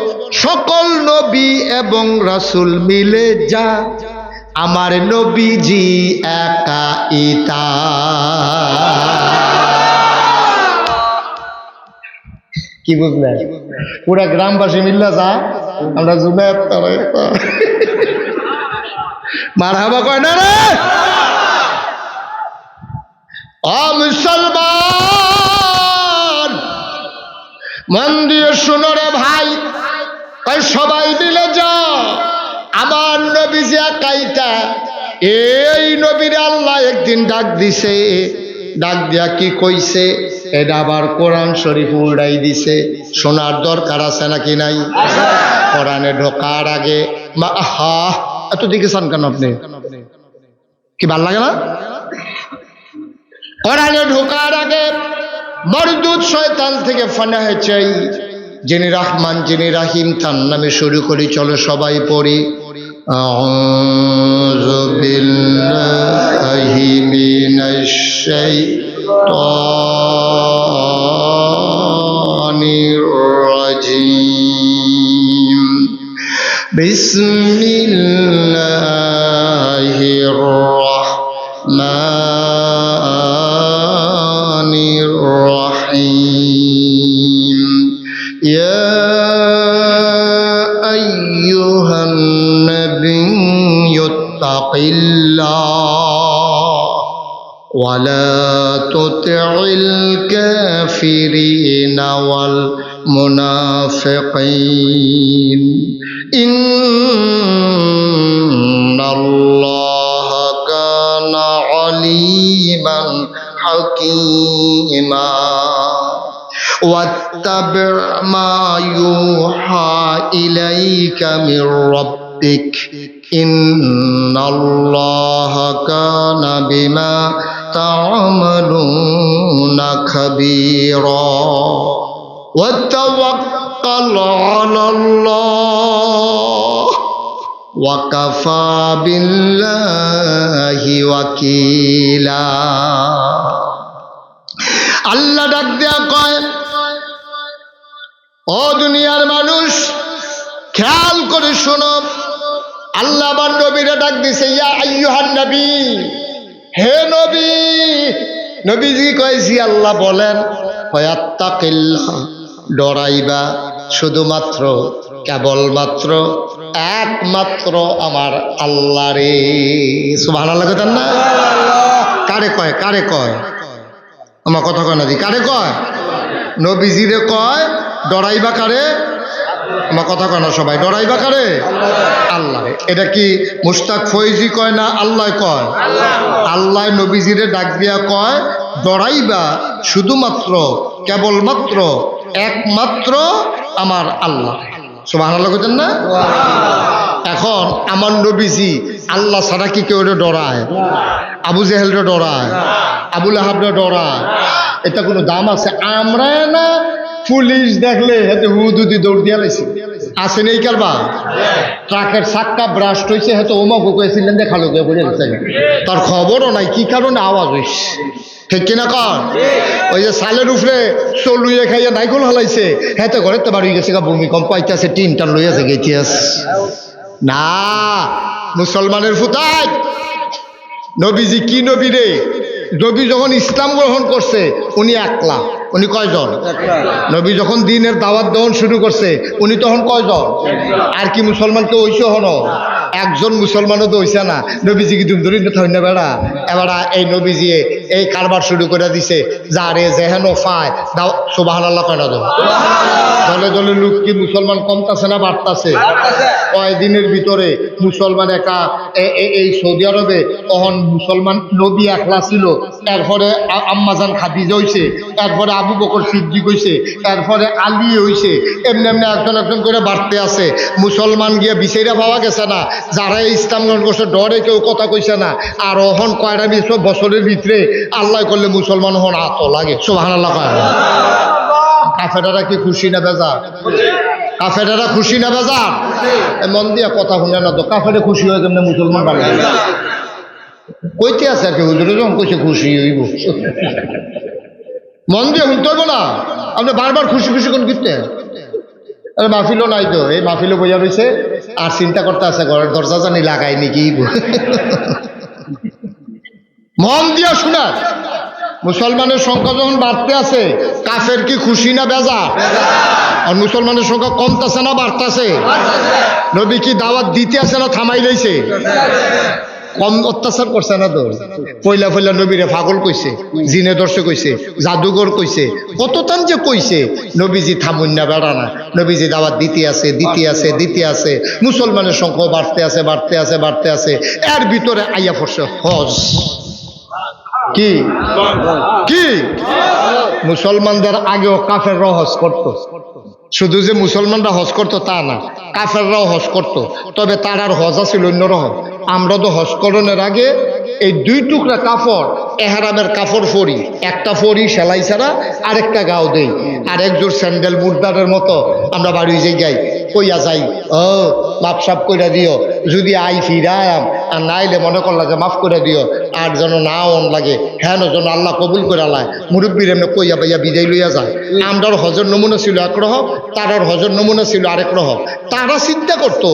S1: সকল নবী এবং রাসূল মিলে যা আমার নবীজি একা ইতা। কি বুঝলেন? পুরা গ্রামবাসী মিল্লা যা আমরা জুনায়েদ মারহাবা কয় না রে? ও মুসলমান মন দিয়ে শুনো রে ভাই, সবাই মিলে যা আমার নবীজি একাইতা। এই নবীর আল্লাহ একদিন ডাক দিছে, ডাক দিয়া কি কইছে? এটা আবার কোরআন শরীফ উল্টাই দিছে। শোনার দরকার আছে নাকি নাই? কোরআনে ঢোকার আগে আহা এত দেখেছেন কেন আপনি? কি ভাল লাগে না? কোরআনে ঢোকার আগে মরদুদ শয়তান থেকে ফানাহে চাই, যিনি রহমান যিনি রাহিম তার নামে শুরু করি। চলো সবাই পড়ি। আউযু বিল্লাহি মিনাশ শাইতানির রাজীম। বিসমিল্লাহির রাহমানির রাহিম। ইয়া আইয়ুহান নাবিয়্যুত্তাকিল্লাহ ওয়া লা তুতি'ল কাফিরিনা ওয়াল মুনাফিকিন ইন্নাল্লাহা কানা আলিমান হাকীমা। واتبع ما يوحى إليك من ربك إن الله كان بما تعملون خبيرا وتوكل على الله وكفى بالله وكيلا আল্লাহ ডাক দেয়া কয়, ও দুনিয়ার মানুষ খেয়াল করে শোনো, আল্লাহ আমার নবীরা ডাক দিছে, ইয়া আইয়ুহান নবী, হে নবী। নবীজি কয়েছি আল্লাহ বলেন, ওয়াত্তাকিল্লাহ, ডরাইবা শুধুমাত্র কেবলমাত্র একমাত্র আমার আল্লাহ রে। সুবহানাল্লাহ কইতেন না? কারে কয়? কারে কয়? আমার কথা কয় না দি, কারে কয়? নবীজিরে কয়। ডরাইবা কারে? আমার কথা কয় না সবাই। ডরাইবা কারে? আল্লাহ। এটা কি মুশতাক ফৈজি কয় না আল্লাহ কয়? আল্লাহ নবীজিরে ডাক দিয়া কয়, ডরাইবা শুধুমাত্র কেবলমাত্র একমাত্র আমার আল্লাহ। সুবহানাল্লাহ কইতেন না? এখন আমার নবীজি আল্লাহ ছাড়া কি কেউ ডরায়? আবু জেহেলরে ডরায়? আবুল আহাবরে ডরায়? এটা কোনো দাম আছে? আমরা না পুলিশ দেখলে হাতে হুদুদি দৌড় দিয়া লাইছি, আসে নেই কারবা? ট্রাকের চাক্কা ব্রাস্ট হয়েছে, হয়তো ওমাকে কয়েছিলেন দেখালো গিয়ে পড়ে গেছে, তার খবরও নাই কি কারণে আওয়াজ হয়েছে। ঠিক কিনা কর? ওই যে সালের উপরে চলুয়ে খাইয়া নাইকল হলাইছে, হ্যাঁ তো ঘরে তো বাড়ি গেছে, ভূমিকম্প আইতেছে, টিন টান লইয়াছে গেছিয়াস না। মুসলমানের ফুতায় নবীজি কি নবী রে? নবী যখন ইসলাম গ্রহণ করছে উনি একলা। উনি কয়জন? নবী যখন দিনের দাওয়াত দেওয়ান শুরু করছে উনি তখন কয়জন? আর কি মুসলমানকে ওইসে হন? একজন মুসলমানও তো হইছে না। নবীজি কি দুম ধরি না বেড়া? এবার এই নবীজি এই কারবার শুরু করে দিছে, যারে যেহেন ফায় দাও। সুবহানাল্লাহ কয় না? দলে দলে লোক কি মুসলমান কমতাছে না বাড়তাছে? কয়দিনের ভিতরে মুসলমান একা এই সৌদি আরবে তখন মুসলমান নবী একলা ছিল, এরপরে আম্মাজান খাদিজা হইছে, এরপরে আবু বকর সিদ্দিক হইছে, এরপরে আলী হইছে, এমনি এমনি একজন একজন করে বাড়তে আছে। মুসলমান গিয়ে বিচাইরা পাওয়া গেছে না, যারা ইসলাম গ্রহণ করছে ডরে কেউ কথা কইছে না। আর ওহন কয়টা বছরের ভিতরে আল্লাহ করলে মুসলমান হন আত লাগে। সুবহানাল্লাহ কয়। কাফেররা কি খুশি না বেজার? কাফেররা খুশি না বেজার? মন দিয়া কথা শুনে না তো, কাফেরে খুশি হয়ে কেমনে মুসলমান বানায় কইতে আছে আর কি? হুজুরে যখন কইছে খুশি হইব, মন দিয়ে শুনতে হইব না। আপনি বারবার খুশি খুশি কোন কিনতে? আরে মাহফিলও নাই তো, এই মাহফিলও বইয়া রয়েছে আর চিন্তা করতে আছে ঘরের দরজা জানি লাগাই নাকি। মন দিয়া শোনা, মুসলমানের সংখ্যা যখন বাড়তে আছে কাফের কি খুশি না বেজার? আর মুসলমানের সংখ্যা কমতেছে না বাড়তেছে? নবী কি দাওয়াত দিতে আছে না থামাই লইছে? কম অত্যাচার করছে না তো? পয়লা পয়লা নবীরে পাগল কইছে, জিনে দর্শক কইছে, জাদুঘর কইছে, কত তান যে কইছে। নবীজি থামুন না বেড়া না, নবীজি দাওয়াত দিতে আছে দিতে আছে দিতে আছে। মুসলমানের সংখ্যা বাড়তে আছে বাড়তে আছে বাড়তে আছে। এর ভিতরে আইয়া পড়ছে হজ। কি কি মুসলমানদের আগেও কাফেররাও হজ করত। শুধু যে মুসলমানরা হজ করতো তা না, কাফেররাও হজ করত। তবে তার আর হজ আছিল অন্যরকম। আমরা তো হজ করণের আগে এই দুই টুকরা কাপড়, এহরামের কাপড় পরি, একটা পরি সেলাই ছাড়া, আরেকটা গাও দেই, আর একজোর স্যান্ডেল মুর্দারের মতো আমরা বাড়ি যে যাই, কইয়া যাই, ও মাপ সাপ করে দিও, যদি আই ফিরায়াম আর না আইলে মনে করলা যে মাফ করে দিও, আর যেন না অন লাগে, হ্যাঁ যেন আল্লাহ কবুল করে লায়। মুরব্বীর এমনি কইয়া বাইয়া বিদায় লইয়া যায়। আমরার হজের নমুনা ছিল একরকম, তারার হজের নমুনা ছিল আরেক রকম। তারা চিন্তা করতো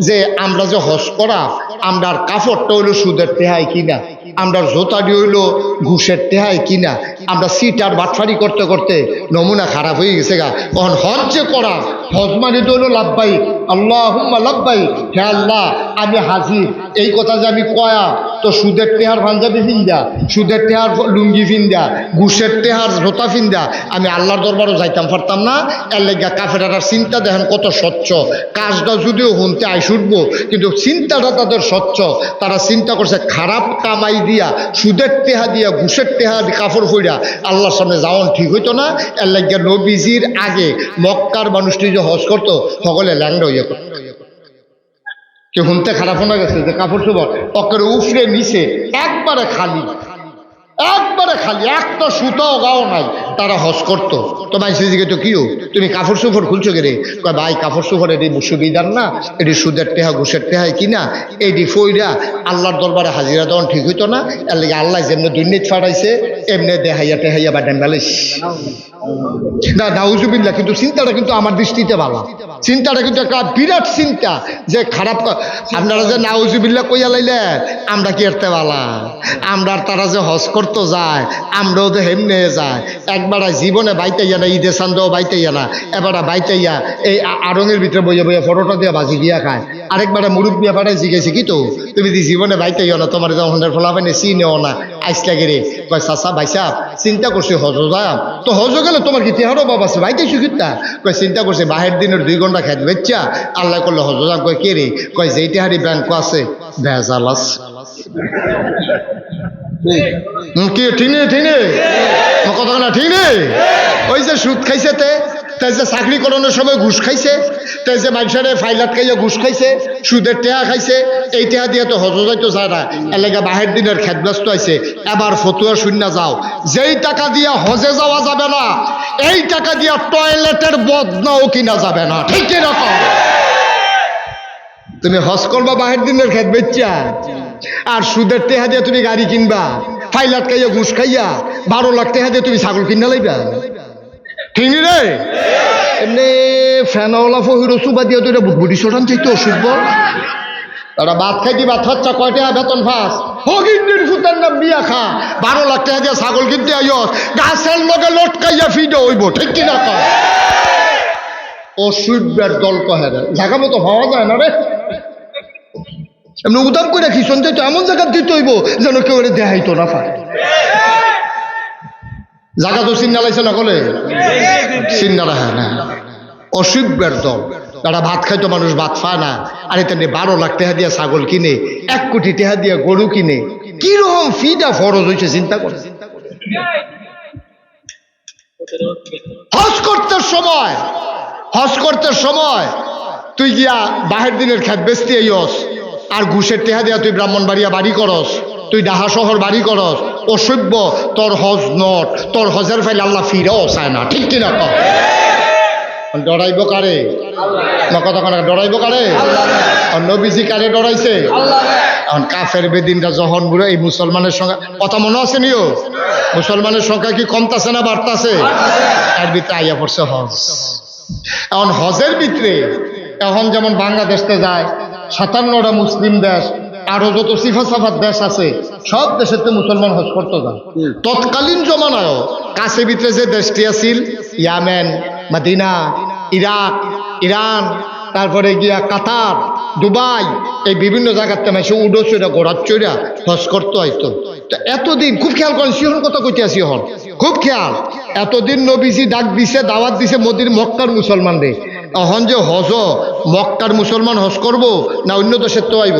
S1: যে আমরা যে হজ করা, আমরার কাপড়টা হইলো সুদের টেহাই কিনা, আমরার জোতাটি হইলো ঘুষের টেহাই কিনা, আমরা সিট আর বাটফারি করতে করতে নমুনা খারাপ হয়ে গেছে গা। তখন হজ যে করা, হজ মানে তো হইলো লাভবাহিক, আল্লাহুম্মা লাভবাহিক, হে আল্লাহ আমি হাজির, এই কথা যে আমি কয়া তো সুদের টেহার পাঞ্জাবি ফিন্দা, সুদের টেহার লুঙ্গি ফিন্দা, ঘুষের টেহার জোতা ফিন্দা আমি আল্লাহর দরবারও যাইতাম পারতাম না। এর লেগা কাফেরার চিন্তা দেখেন কত স্বচ্ছ, কাজটা যদিও হুনতে আইস উঠবো কিন্তু চিন্তাটা তাদের স্বচ্ছ। তারা চিন্তা করছে খারাপ কামাই দিয়া, সুদের টেহা দিয়া, ঘুষের টেহা কাপড় ফইরা আল্লাহর সামনে যাওয়ান ঠিক হইতো না। এর লেগা নবীজির আগে মক্কার মানুষটি যে হজ করতো সকলে ল্যাংড়া হইয়া করতো। কেউ হুনতে খারাপ হয়ে গেছে যে কাপড় চোপড় পকের উফরে নিচে একবারে খালি, একবারে খালি, একটা সুতাও গাও নাই, তারা হজ করতো। তো ভাই সেদিকে তো কিও তুমি কাপড় চোপড় খুলছো কে রে? ভাই কাপড় চোপড় এটি সুবিধার না, এটি সুদের টেহা ঘুষের টেহায় কিনা, এটি ফইরা আল্লাহর দরবারে হাজিরা দেওয়ান ঠিক হইতো না। এর লেগে আল্লাহ যেমনি দুর্নীতি ফাটাইছে এমনি দেহাইয়া টেহাইয়া বা ডেম্বালিস না নাউজুবিল্লাহ। কিন্তু চিন্তাটা কিন্তু আমার দৃষ্টিতে ভালো, চিন্তাটা কিন্তু একটা বিরাট চিন্তা যে খারাপ। আপনারা যে নাউজুবিল্লাহ কইয়া লাইলেন, আমরা কি এরতে বালা? আমরা তারা যে হজ করতে যায় আমরাও তো হেমনে যায়। একবার জীবনে বাইতাইয়া না, ঈদে চান্দেও বাইতাইয়া না, এবার বাইতাইয়া এই আড়ঙের ভিতরে বইয়া বইয়া ফটোটা দিয়ে বাজি দিয়া খায়। আরেকবার মুরুখ বিয়া পাঠায় জিজ্ঞেছি কি তো তুমি দি জীবনে বাইতাইয়া না, তোমার যখন ফোলা পাইনি চিনেও না, আইসকা গেরে কয় চাচা ভাইসা চিন্তা করছি হজ যাম তো হজ গেলে তোমার কি তেহারও বাবা আছে বাইতেছি কিতা? কয় চিন্তা করছি বাহের দিনের 2 ঘন্টা খেত বেচ্চা আল্লাহ করলে হজ যাম। কয় কে রে? কয় যেই তেহারি ব্যাংক আছে ভেজাল আছে। কি ঠিক নেই? ঠিক নেই কথা না? ঠিক নেই? ওই যে সুদ খাইছে তাই যে চাকরি করানোর সময় ঘুষ খাইছে, তাই যে মানুষের ফাইলাত খাইয়া ঘুষ খাইছে, সুদের টেহা খাইছে, এই টেহা দিয়ে তো হজ যাইতো যায় না। এলাকা বাহের দিনের খেতব্যস্ত আছে। এবার ফতুয়া শূন্য যাও, যেই টাকা দিয়া হজে যাওয়া যাবে না এই টাকা দিয়া টয়লেটের বদনাও কিনা যাবে না। ঠিক এরকম তুমি হজ করবা বাহের দিনের খেত বেচা, আর সুদের টেহা দিয়ে তুমি গাড়ি কিনবা, ফাইলাত খাইয়া ঘুষ খাইয়া 12 লাখ টাকা দিয়ে তুমি ছাগল কিনা লাইবা। ঠিক নি রে? এমনি ফ্যানওয়ালা ফহিরো সুবা দিয়ে তো এটা বুটবুটি শোটান চাইতো অসুখ। তারা ভাত খাইতি ভাত খরচা 9 টাকা বেতন ফাঁস হগিন্দির ফুতের নাম বিয়া খা 12 লাখ টাকা দিয়ে ছাগল কিনতে আইস, গাছের লগে লটকাইয়া ফিডে হইব। ঠিক কিনা কয়? অসুখের দল কহে রে, জায়গা মতো হওয়া যায় না রে। এমনি উদাম করে খিসন দিত, এমন জায়গা দিতে হইব যেন কেউ দেখাইতো না পায়। জায়গা তো চিন্না লাইছে না কলে চিন্না রাখে না। অসুখের দল, তারা ভাত খাইতো মানুষ ভাত পায় না, আর এটা 12 লাখ টাকা দিয়ে ছাগল কিনে, 1 কোটি টাকা দিয়ে গরু কিনে। কিরকম ফিটা ফরজ হয়েছে চিন্তা করে। হজ করতে সময় তুই গিয়া বাহের দিনের খেত বেচতে আইস, আর ঘুষের টেহা দিয়া তুই ব্রাহ্মণবাড়িয়া বাড়ি করস, তুই ডাহা শহর বাড়ি করস, অসভ্য। তোর হজ নট, তোর হজের ফাইল আল্লাহ ফিরেও চায় না। ঠিক কিনা কর? ডরাইব কারে? কথা কনা ডরাইব কারে? নবীজি কারে ডরাইছে? এখন কাফের বেদিনটা যখন বুড়ো এই মুসলমানের সংখ্যা কথা মনে আছে নিও, মুসলমানের সংখ্যা কি কমতাছে না বাড়তাছে? এর ভিতরে আইয়া পড়ছে হজ। এখন হজের ভিতরে এখন যেমন বাংলাদেশতে যায় 57টা মুসলিম দেশ, আরো যত সিফা সাফাত দেশ আছে সব দেশের মুসলমান হজ করতে যায়। তৎকালীন জমানায় কাছে ভিতরে যে দেশটি আছিল ইয়ামেন, মদিনা, ইরাক, ইরান, তারপরে গিয়া কাতার, দুবাই, এই বিভিন্ন জায়গাতে মাসে উডো চইরা গোড়ার চইরা হজ করতে হয়তো। তো এতদিন খুব খেয়াল করেন, সিহন কথা কইতে আসি হন, খুব খেয়াল। এতদিন নবীজি ডাক দিছে, দাওয়াত দিছে মোদির মক্কার মুসলমানরে। এখন যে হজ মক্কার মুসলমান হজ করব না অন্য দেশের তো আইব?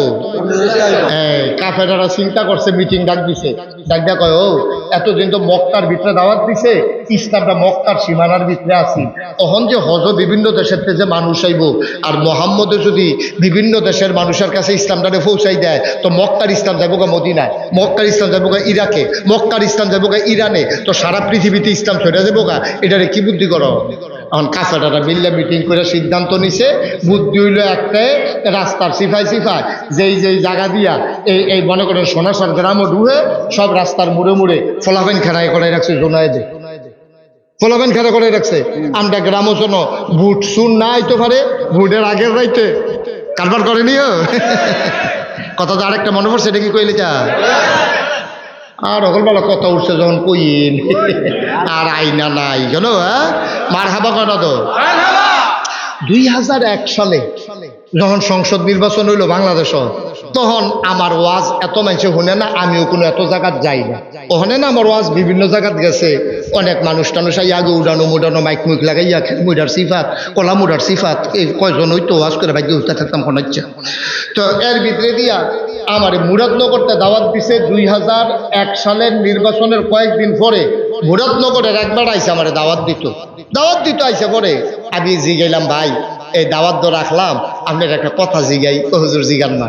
S1: কাফেরারা চিন্তা করছে, মিটিং ডাক দিছে, ডাক দিয়া কয় ও এতদিন তো মক্কার ভিতরে দাওয়াত দিছে, ইসলামটা মক্কার সীমানার ভিতরে আছি, তখন যে হজ বিভিন্ন দেশের যে মানুষ আইব, আর মোহাম্মদে যদি বিভিন্ন দেশের মানুষের কাছে ইসলামটারে পৌঁছাই দেয় তো মক্কার ইসলাম যাবো গা মদিনায়, মক্কার ইসলাম যাবো গা ইরাকে, মক্কার ইসলাম যাবো গা ইরানে, তো সারা পৃথিবীতে ইসলাম ছড়ে যাবো গা। এটারে কি বুদ্ধি করো? এখন কাছাটারা মিল্লা মিটিং করে সিদ্ধান্ত নিছে, বুদ্ধি হইল একটাই, রাস্তার সিফাই যেই জায়গা দিয়া এই মনে করেন সোনাসার গ্রামও ডুবে সব রাস্তার মুড়ে মুড়ে ফলাফেন খেলায় করে রাখছে, জোনায় দে ফলাফেন খেলা করে রাখছে। আমরা গ্রামও শোনো বুট শুন না আইতে পারে, বুটের আগের রাইতে কারবার করেনি কথা। তো আরেকটা মনে পড়ছে, এটা কি কইলে চা আর অকলবেলা কথা উঠছে যখন কইন আর আইনা নাই জানো। হ্যাঁ মার হাবা কথা তো 2001 সালে যখন সংসদ নির্বাচন হইল বাংলাদেশ, তখন আমার ওয়াজ এত মানুষে শুনে না, আমিও কোনো এত জায়গাত যাই না। ওখানে না আমার ওয়াজ বিভিন্ন জায়গাত গেছে, অনেক মানুষ টানুষ আগে উড়ানো মুডানো মাইক মুইক লাগাইয়া মুডার সিফাত কলা মুডার সিফাত এই কয়জন হইতো ওয়াজ করে ভাগ্য উঠতে থাকতাম শোনাচ্ছে। তো এর ভিতরে দিয়া আমার মুরাদনগরতে দাওয়াত দিছে 2001 সালের নির্বাচনের কয়েকদিন পরে। মুরাদনগরের একবার আইসে আমার দাওয়াত দিত আইসে পরে আমি জিগাইলাম, ভাই এই দাওয়াত তো রাখলাম, আপনার একটা কথা জিগাই। ও হুজুর জিগান না,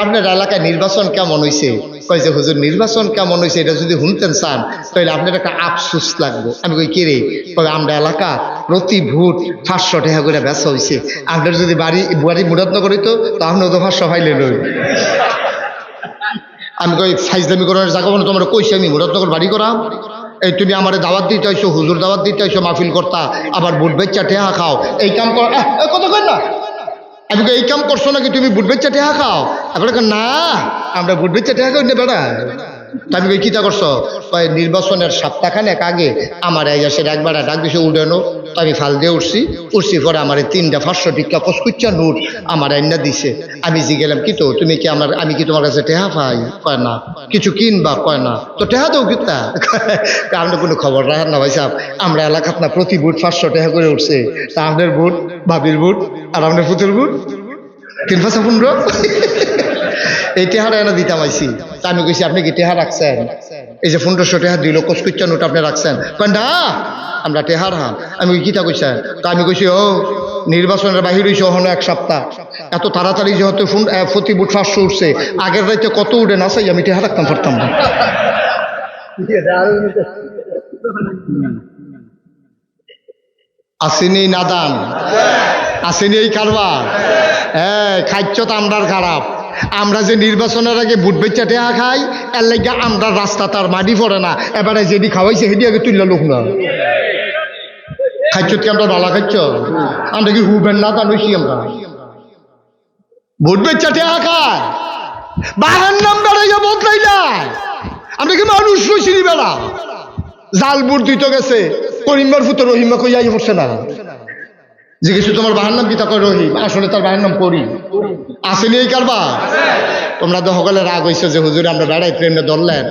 S1: আপনার এলাকায় নির্বাচন কেমন হয়েছে? কয়েছে হুজুর নির্বাচন কেমন হয়েছে এটা যদি শুনতেন চান তাহলে আপনার একটা আফসুস লাগবো। আমি কই কিরে? কবে আমরা এলাকা প্রতি ভোট 500 টাকা করে বেচা হয়েছে, আপনার যদি বাড়ি মুরাদনগর হইতো তো আপনিও তো 500 পাইলেন। আমি কই ফাইজলামি করার জায়গা বলো, তোমরা কইছি আমি মুরাদনগর বাড়ি করাম? এই তুমি আমার দাওয়াত দিতে আইসো, হুজুর দাওয়াত দিতে আইসো, মাহফিল করতা, আবার বুট বেচ্চা টেহা খাও, এই কাম কর কত কই না? আমি এই কাম করছো নাকি তুমি বুট বেচ্চা টেহা খাও? আপনাকে না, আমরা বুট বেচ্চা টেহা করি না বেড়া। তা আমি কই কিতা করছো? নির্বাচনের সপ্তাহখানেক আগে আমার এই সে একবার ডাক দিছে উড়ানো, তো আমি ফাল দিয়ে উঠছি পরে আমার 3টা 500 টিকা কসকুচ্চা নোট আমার আইনা দিছে। আমি জিগেলাম, কি তো তুমি কি আমি কি তোমার কাছে টেহা পাই? কয় না। কিছু কিনবা? কয় না। তো টেহা দেও কিতা? আমরা কোনো খবর রাখার না ভাই সাহেব, আমরা এলাকাত না প্রতি বুট 500 টাকা করে উঠছে, তা আপনার বুট, ভাবির বুট আর আপনার পুতুল বুট 3-5-15 এই টেহারা এনে দিতাম আইসি। তা আমি কইছি, আপনি কি টেহা রাখছেন? এই যে 1500 টাকা 2 লক্ষ কসকুচ্চা নোট আপনি রাখছেন? কয় না, আমরা টেহার হাম। আমি কিতা কইছেন? তা আমি কইছি, ও নির্বাচনের বাহির হইছে ওখানে 1 সপ্তাহ, এত তাড়াতাড়ি যেহেতু প্রতি বুট 500 উঠছে, আগের রাইতে কত উঠে না চাই আমি টেহা রাখতাম পারতাম না। আসেনি নাদান, আসেনি এই কারবার। হ্যাঁ, খাইছ তো আমরার খারাপ। আমরা যে নির্বাচনের আগে বুট বেচা টেহা খাই, এর লাগে আমরা রাস্তা তার মাটি পড়ে না। এবারে যেটি খাওয়াইছে সেটি আগে তুললে লোক না। খাইছ কি আমরা ভালো খাইছ? আমরা কি হুবেন না তা নইছি? আমরা বুট বেচা টেহা খাই, বাহার নাম বেড়াইয়া বদলাই যায়। আমরা কি মানুষ রইছি বেড়া? জাল বুট দিতে গেছে, করিমবার ফুতো রহিমা কই যাই পড়ছে না। যে কিছু তোমার বাহার নাম কি তা কয় রহিম, আসলে তার বাহার নাম করিম। আসেনি এই কারবার? তোমরা তো সকলে রাগ হইছো যে হুজুর আমরা বেড়াই ট্রেনে ধরলেন,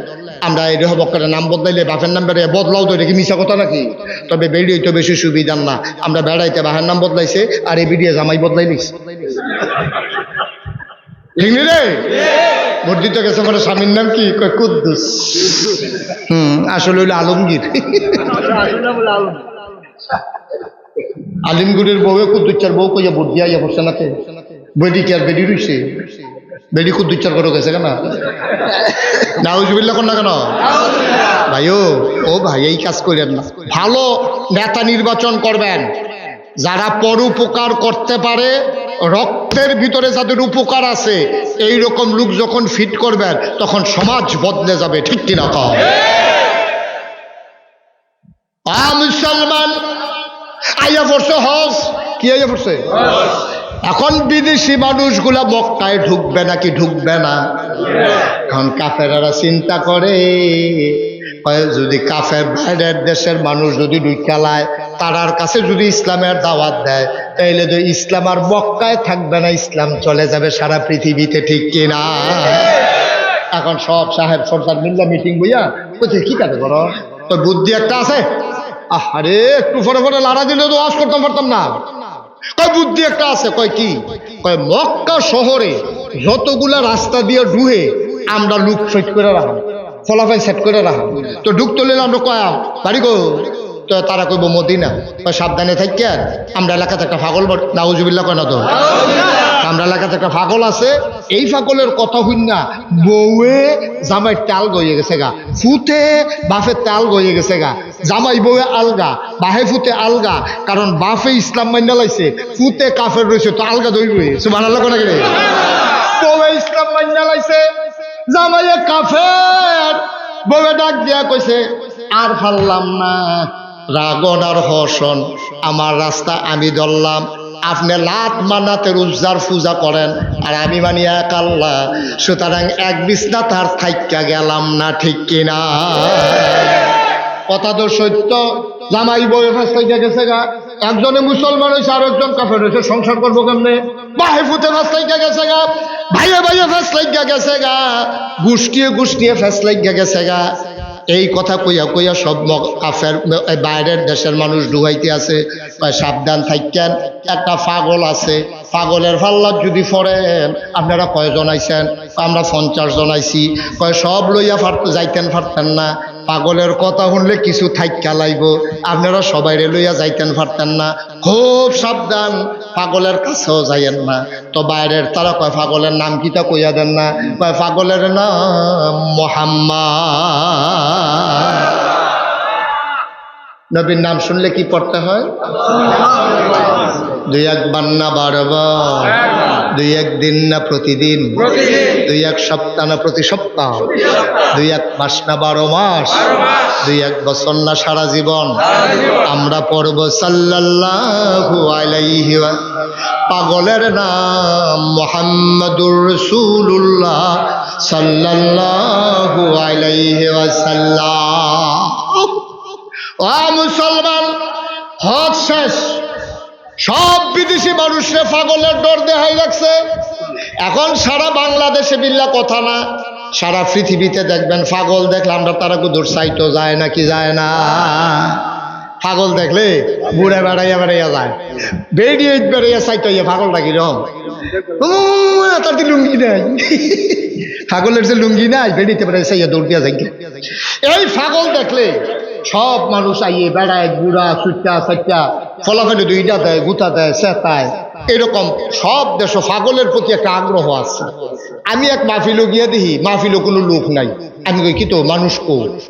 S1: আমরা এই বক্করের নাম বদলাইলে বাপের নাম বেড়ে বদলাও, তো এটা কি মিশা কথা নাকি? তবে বেড়িয়ে তো বেশি সুবিধার না, আমরা বেড়াইতে বাহার নাম বদলাইছে আর এই বিডিয়ে জামাই বদলাই নিস। লিখলি রে বর্ধিত গেছে মানে স্বামীর নাম কি? কয় কুদ্দুস। আসলে হইলো আলমগীর। আলিমগুড়ের বউয়ে কুদ্দুচ্চার বউ কইয়া বুদ্ধি আইয়া পড়ছে নাতে বেডি কি আর বেডি রইছে? বেডি কুদ্দুচ্চার করে গেছে কেন? নাউজুবিল্লাহ কোন না কেন ভাইও? ও ভাই এই কাজ করেন না। ভালো নেতা নির্বাচন করবেন যারা পরোপকার করতে পারে, রক্তের ভিতরে যাদের উপকার আছে, এই রকম লোক যখন ফিট করবেন তখন সমাজ বদলে যাবে। ঠিক কিনা কও? মুসলমান আইয়া পড়ছে হজ, কি আইয়া পড়ছে? এখন বিদেশি মানুষগুলা মক্কায় ঢুকবে নাকি ঢুকবে না? এখন কাফেরারা চিন্তা করে, যদি কাফের বাইরের দেশের মানুষ যদি ঢুকালায়, তারার কাছে যদি ইসলামের দাওয়াত দেয়, তাইলে তো ইসলাম আর মক্কায় থাকবে না, ইসলাম চলে যাবে সারা পৃথিবীতে। ঠিক কিনা? এখন সব সাহেব সরকার মিল্লা মিটিং বইয়া কোথায় কি কাজে করো? তোর বুদ্ধি একটা আছে? আরে একটু ফরে ফরে লাড়া দিলে তো ওয়াজ করতে পারতাম না। কয় বুদ্ধি একটা আছে। কয় কি? কয় মক্কা শহরে যতগুলা রাস্তা দিয়ে ঢুহে আমরা লুক সেট করে রাখা, ফলাফল সেট করে রাখা। তো ঢুকতে হলে আমরা কয়াম বাড়ি গো, তো তারা কইব মদিনা। কয় সাবধানে থাকি, আর আমরা এলাকাতে একটা পাগল, নাউজুবিল্লাহ কয় না তো, আমরা এলাকাতে একটা পাগল আছে। এই পাগলের কথা হইন না, বউয়ে জামাই তাল গইয়ে গেছে গা, ফুতে বাফে তাল গইয়ে গেছে গা, জামাই বউয়ে আলগা, বাহে ফুতে আলগা। কারণ বাফে ইসলাম মাইনা লাইছে, ফুতে কাফের রয়েছে, তো আলগা দইবে। সুবহানাল্লাহ কোন নাকি? বউয়ে ইসলাম মাইনা লাইছে, জামাইয়ে কাফের। বউয়ে ডাক দিয়া কইছে, আর পারলাম না, রাগন আর হসন, আমার রাস্তা আমি ধরলাম। আপনি লাত মানাতে উজ্জার পূজা করেন আর আমি মানি এক আল্লাহ, সুতরাং এক বিছনা তার থাইকা গেলাম না। ঠিক কিনা? কথা তো সত্য। জামাই বউয়ে ফাঁসতে গেছে গা, একজনে মুসলমান হয়েছে আর একজন কাফের হয়েছে, সংসার করবো কেমনে? বাহে ফুতে ফ্যাস লাগিয়া গেছে গা, ভাইয়ে ভাইয়ে ফ্যাস লাগিয়া গেছে গা, গোষ্ঠীয়ে গোষ্ঠীয়ে ফ্যাস লাগিয়া গেছে গা। এই কথা কইয়া কইয়া সব কাফের বাইরের দেশের মানুষ ডুবাইতে আছে। সাবধান থাকেন, একটা পাগল আছে, পাগলের ফাল্লার যদি পড়েন আপনারা কয়জন আইছেন? আমরা 50 জন আইছি। কয় সব লইয়া যাইতেন পারতেন না, পাগলের কথা শুনলে কিছু থাইকা লাইব, আপনারা সবাইরে লইয়া যাইতেন পারতেন না, খুব সাবধান, পাগলের কাছেও যাইয়েন না। তো বাইরের তারা কয় পাগলের নাম কিটা কইয়া দেন না? কয় পাগলের নাম মুহাম্মদ। নবীর নাম শুনলে কি পড়তে হয়? 2-1 বার না 12 বার, 2-1 দিন না প্রতিদিন, 2-1 সপ্তাহ না প্রতি সপ্তাহ, 2-1 মাস না 12 মাস, 2-1 বছর না সারা জীবন আমরা পড়ব সাল্লাল্লাহু আলাইহি ওয়া। পাগলের নাম মুহাম্মাদুর রাসূলুল্লাহ সাল্লাল্লাহু আলাইহি ওয়াসাল্লাম। ও মুসলমান, হজ শেষ, সব বিদেশি মানুষরা পাগলের ডর দেখাই রাখছে। এখন সারা বাংলাদেশে বিল্লা কথা না, সারা পৃথিবীতে দেখবেন পাগল দেখলে আমরা তারা কুদুর চাইতো যায় না, কি যায় না? পাগল দেখলে বুড়ে বেড়াইয়া বেড়াইয়া যায়, বেরিয়ে বেড়াইয়া চাইতো পাগলটা কিরম, তার লুঙ্গি নাই, পাগলের যে লুঙ্গি নাই, বেরিয়ে বেড়াই চাইয়া দৌড় দিয়া যায়। এই পাগল দেখলে সব মানুষ আইয়ে বেড়ায়, বুড়া সুচ্চা সাচ্চা ফলাফলে 2টা দেয়, গুতা দেয়, চেতায়। এরকম সব দেশ পাগলের প্রতি একটা আগ্রহ আছে। আমি এক মাহফিলও গিয়ে দেখি, মাহফিলও কোনো লোক নাই। আমি কই কি তো মানুষ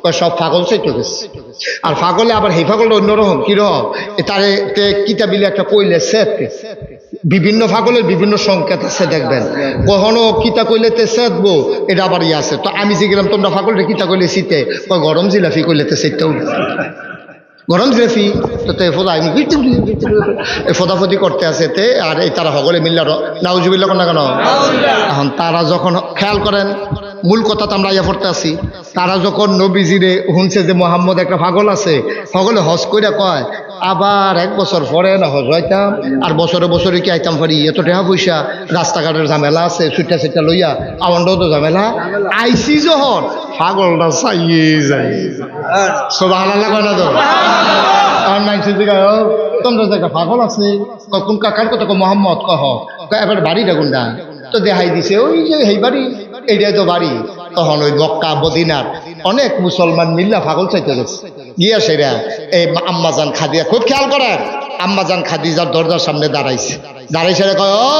S1: কয় সব পাগল চাইতে গেছে। আর পাগলে আবার সেই পাগলটা অন্যরকম, কিরকম তারে কিতা বিলে একটা কইলে সেতকে, বিভিন্ন পাগলের বিভিন্ন সংকেত আছে দেখবেন। কখনো কিতা কইলে তে সেতবো, এটা আবার ইয়ে আছে। তো আমি যে গেলাম তোমরা পাগলটা কিতা কইলে শীতে, কয় গরম জিলাফি কইলে তে সেটটা গরম জিলাফি। তো ফোদাফদি করতে আছে তে, আর এই তারা সকলে মিল্লা নাউজুবিল্লাহ না কেন? এখন তারা যখন খেয়াল করেন, মূল কথা তো আমরা ইয়া পড়তে আছি, তারা যখন নবীজিরে শুনছে যে মোহাম্মদ একটা পাগল আছে, সকলে হজ কইরা কয় আবার 1 বছর পরে না হজ হইতাম, আর বছরে বছরে কি আইতাম পারি, এত টাকা পয়সা, রাস্তাঘাটের ঝামেলা আছে, ছুটা ছুটা লইয়া আমারও তো ঝামেলা। আইসি যখন পাগলটা চাইয়ে যায়, সুবহানাল্লাহ কয় না তো? আর নাইছে জায়গায় তোমরা জায়গা পাগল আছে, কোন কাকার কথা কো মোহাম্মদ কহ, এবার বাড়িটা কোনটা? তো দেখাই দিছে ওই যে এই বাড়ি, এইটাই তো বাড়ি। তখন ওই মক্কা মদিনার অনেক মুসলমান মিল্লা পাগল চাইতে গেছে গিয়া সেরা এই আম্মাজান খাদিজা, খুব খেয়াল করেন, আম্মাজান খাদিজার দরজার সামনে দাঁড়াইছে, দাঁড়াইছে কয় ও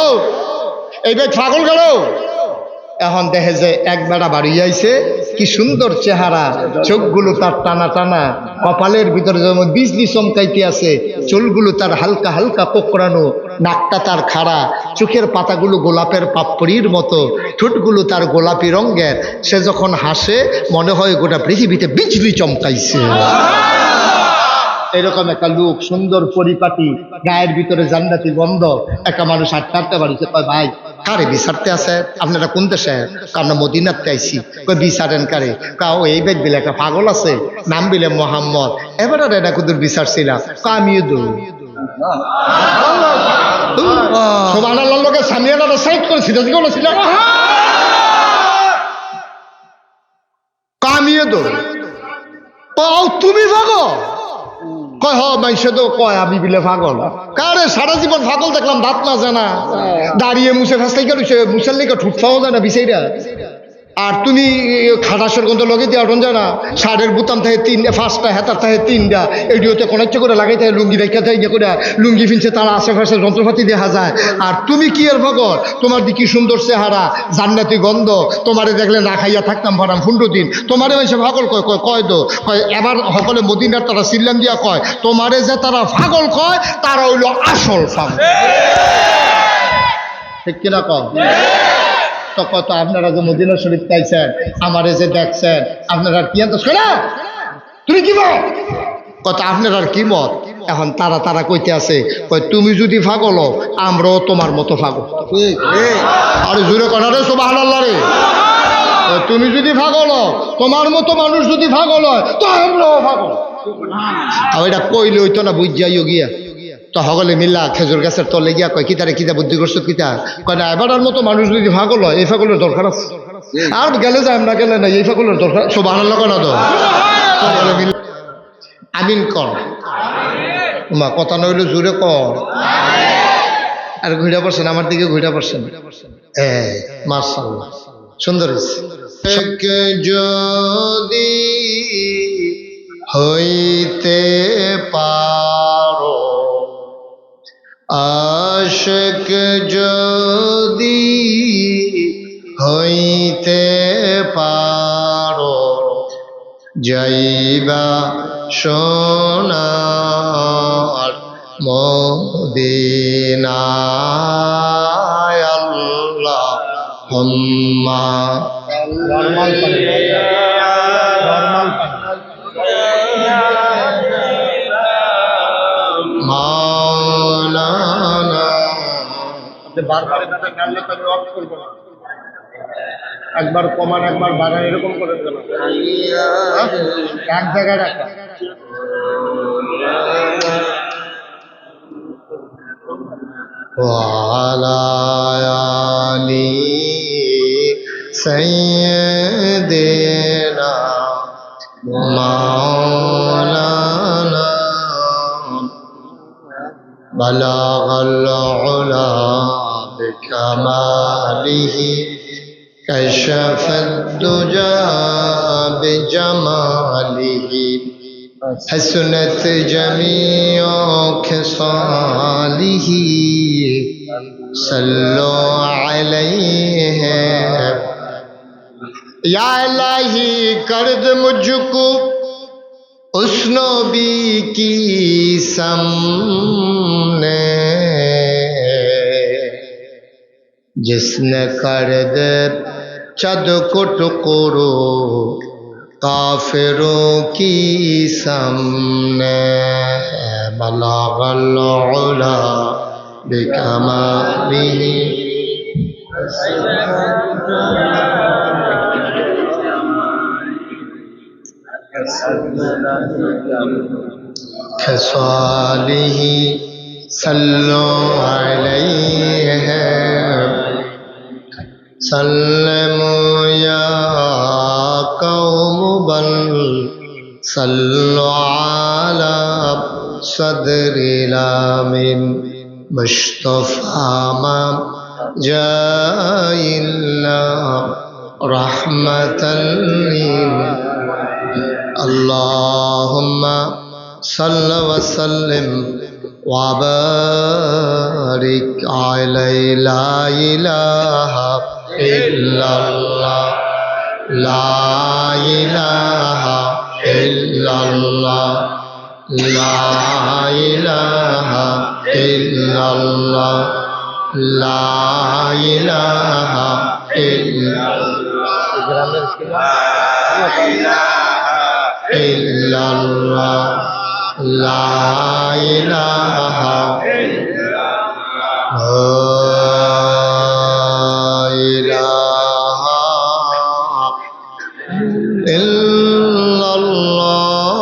S1: এই ভাই পাগল গেল। এখন দেখে যে এক বেড়া বাড়ি আইছে, কি সুন্দর চেহারা, চোখগুলো তার টানা টানা, কপালের ভিতরে যেমন বিজলি চমকাইতে আছে, চুলগুলো তার হালকা হালকা কোকড়ানো, নাকটা তার খাড়া, চোখের পাতাগুলো গোলাপের পাপড়ির মতো, ঠোঁটগুলো তার গোলাপি রঙের। সে যখন হাসে মনে হয় গোটা পৃথিবীতে বিজলি চমকাইছে। এরকম একটা লোক, সুন্দর পরিপাটি, গায়ের ভিতরে জান্নাতি গন্ধ, একটা মানুষ হাঁটতে বাড়িতে কয় ভাই কারে বিচারতে আছে আপনারা? কোন দেশে? আমরা মদিনাতে আইছি। কই বিচারেন কারে? কাও এই বেদ বিলে একটা পাগল আছে, নাম বিলে মোহাম্মদ, এবার এটা কুদুর বিচারছিলাম। আমিও দৌ সুবহানাল্লাহ লোকে সামিয়ানা সাইড করেছিল, আমিও দৌ তুমি পাগল? কয় হ মাইসে তো কয় আমি বিলে পাগল। কারে সারা জীবন পাগল দেখলাম, দাঁত না জানা, দাঁড়িয়ে মুছে ফাঁসলাইকা রয়েছে, মুছের লেগে ঠুট পাওয়া যায় না বিষয়টা। আর তুমি খাটাসের গন্ধ লগে দিয়ে আটন যায় না, শার্টের বুতাম থাকে 5টা, হেতার থাকে 3টা, এডিওতে কোনাচ্ছে করে লাগাই থাকে, লুঙ্গি রেখা থাকে ইয়ে করে লুঙ্গি ফিনছে, তার আশেপাশে যন্ত্রপাতি দেখা যায়। আর তুমি কি এর পাগল? তোমার দি কি সুন্দর চেহারা, জান্নাতি গন্ধ, তোমারে দেখলে না খাইয়া থাকতাম ভাড়াম 15 দিন। তোমারে মাইসে পাগল কয়, কয় দো কয় এবার সকলে মদিনার তারা সিল্লাম দিয়া কয় তোমারে যে তারা পাগল কয় তারা হইল আসল পাগল। ঠিক কিনা কম? তো কত আপনারা যে মদিনা শরীফ চাইছেন, আমারে যে দেখছেন, আপনারা কি তুমি কি মত? কত আপনার আর কি মত? এখন তারা কইতে আছে কয় তুমি যদি পাগল আমরাও তোমার মতো পাগল। আরে জোরে কথা রে সুবহানাল্লাহ রে। তুমি যদি পাগল, তোমার মতো মানুষ যদি পাগল হয় তো আমরাও পাগল। আর এটা কইলে হইতো না, বুঝ যাইও গিয়া তো হগলে মিল্লা খেজুর গাছের তলে গিয়া কয় কিতারে কিতা বুদ্ধি করছো কিতা কয় না এবারের মতো মানুষ যদি ফাগল হয় এই ফাগলের দরকার আছে আর গেলে যায় না গেলে না এই ফাগলের দরকার সব আনার কেন তো আমিন কর মা কথা নইলে জোরে কর আর ঘুরে পড়ছেন আমার দিকে ঘুরে পড়ছেন মাশাআল্লাহ সুন্দর যদি হইতে পারো আশিক যদি হইতে পারো যাইবা সোনার মদিনায় আল্লাহুম্মা মাওলানা বারবার দাদা গালে তবে অফ করব না একবার কমান একবার বাড়ান এরকম করে দেন এক জায়গায় রাখা وعلى آل سيدنا مولانا بلغ العلا بكماله كشف الدجى بجماله حسنت جميع خصاله صلوا عليه یا الہی کر دے مجھ کو اس نبی کی سامنے جس نے کر دے چد کو ٹکڑو کافروں کی سامنے بلغ العلا بکمالہ خصاله صلوا عليه سلموا يا قوم بل صلوا على صدر الامين مصطفى ما جاء إلا رحمة اللهم صل وسلم وبارك عليه لا إله إلا الله لا إله إلا الله لا إله إلا الله لا إله إلا إلا الله لا إله إلا الله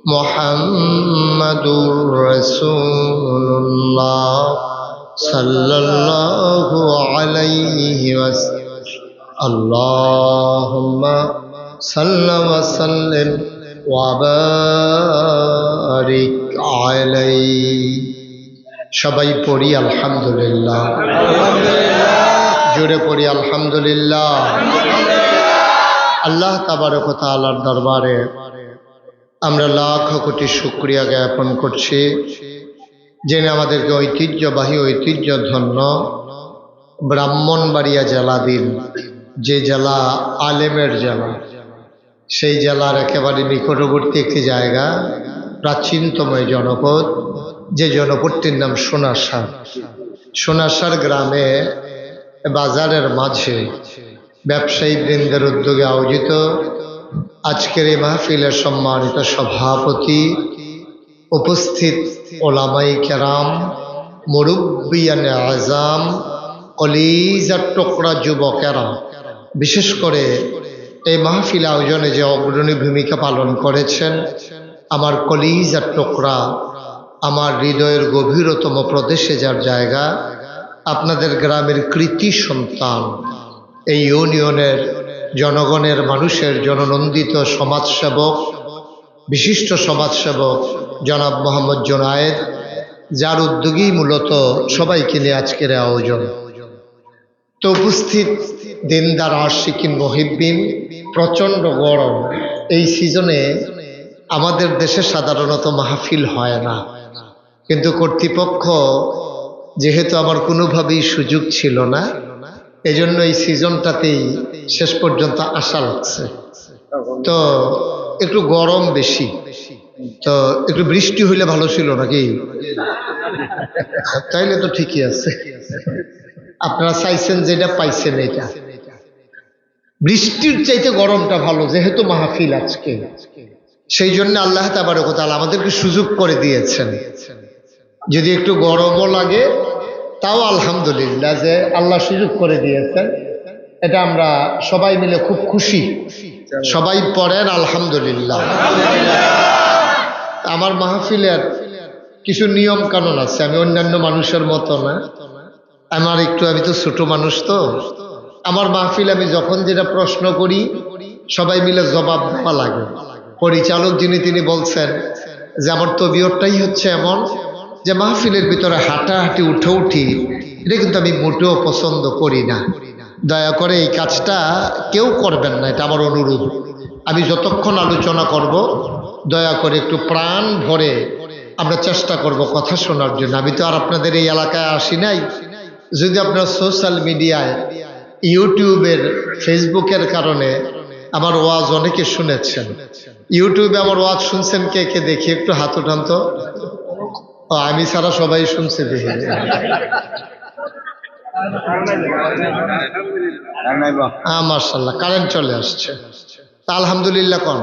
S1: محمد رسول الله صلى الله عليه وسلم اللهم صل وسلم وبارك عليه সবাই পড়ি আলহামদুলিল্লাহ জোরে পড়ি আলহামদুলিল্লাহ আল্লাহ তাবারক ওয়া তাআলার দরবারে আমরা লাখ কোটি শুকরিয়া জ্ঞাপন করছি যিনি আমাদেরকে ঐতিহ্যধন্য ব্রাহ্মণবাড়িয়া জেলা দিন যে জেলা আলেমের জেলা সেই জেলার একেবারে নিকটবর্তী একটি জায়গা প্রাচীনতম জনপদ যে জনপদটির নাম সোনারসার সোনারসার গ্রামে বাজারের মাঝে ব্যবসায়ী বৃন্দের উদ্যোগে আয়োজিত আজকের এই মাহফিলের সম্মানিত সভাপতি উপস্থিত ওলামাই কেরাম মুরব্বিয়ানে আজাম কলিজার টুকরা যুবকেরা বিশেষ করে এই মাহফিল আয়োজনে যে অগ্রণী ভূমিকা পালন করেছেন আমার কলিজার টুকরা, আমার হৃদয়ের গভীরতম প্রদেশে যার জায়গা, আপনাদের গ্রামের কৃতি সন্তান, এই ইউনিয়নের জনগণের মানুষের জননন্দিত সমাজসেবক, বিশিষ্ট সমাজসেবক জনাব মোহাম্মদ জুনায়েদ, যার উদ্যোগেই মূলত সবাইকে নিয়ে আজকের আয়োজন। তো উপস্থিত দিনদার আশিকিন মুহিব্বিন, প্রচণ্ড গরম এই সিজনে আমাদের দেশে সাধারণত মাহফিল হয় না, কিন্তু কর্তৃপক্ষ যেহেতু আমার কোনোভাবেই সুযোগ ছিল না, এজন্য এই সিজনটাতেই শেষ পর্যন্ত আশা লাগছে। তো একটু গরম বেশি, তো একটু বৃষ্টি হইলে ভালো ছিল নাকি? তাইলে তো ঠিকই আছে, আপনারা চাইছেন যেটা পাইছেন এটা। বৃষ্টির চাইতে গরমটা ভালো, যেহেতু মাহফিল আজকে, সেই জন্য আল্লাহ তাবারক ওয়া তাআলা আমাদেরকে সুযোগ করে দিয়েছেন। যদি একটু গরমও লাগে তাও আলহামদুলিল্লাহ যে আল্লাহ সুযোগ করে দিয়েছেন, এটা আমরা সবাই মিলে খুব খুশি। সবাই পড়েন আলহামদুলিল্লাহ। আমার মাহফিলের কিছু নিয়ম কানুন আছে, আমি অন্যান্য মানুষের মতো না। আমি তো ছোট মানুষ, তো আমার মাহফিল আমি যখন যেটা প্রশ্ন করি সবাই মিলে জবাব দেওয়া লাগে। পরিচালক তিনি বলছেন যে আমার তবিয়তটাই হচ্ছে এমন যে মাহফিলের ভিতরে হাঁটাহাঁটি উঠি এটা কিন্তু আমি মোটেও পছন্দ করি না। দয়া করে এই কাজটা কেউ করবেন না, এটা আমার অনুরোধ। আমি যতক্ষণ আলোচনা করব দয়া করে একটু প্রাণ ভরে আমরা চেষ্টা করব কথা শোনার জন্য। আমি তো আর আপনাদের এই এলাকায় আসি নাই। যদি আপনার সোশ্যাল মিডিয়ায়, ইউটিউবের, ফেসবুকের কারণে আমার ওয়াজ অনেকে শুনেছেন, ইউটিউবে আমার ওয়াজ শুনছেন কে কে দেখি একটু হাত উঠান তো। আমি ছাড়া সবাই শুনছে দেখি। মাশাআল্লাহ, কারেন্ট চলে আসছে। আলহামদুলিল্লাহ কোন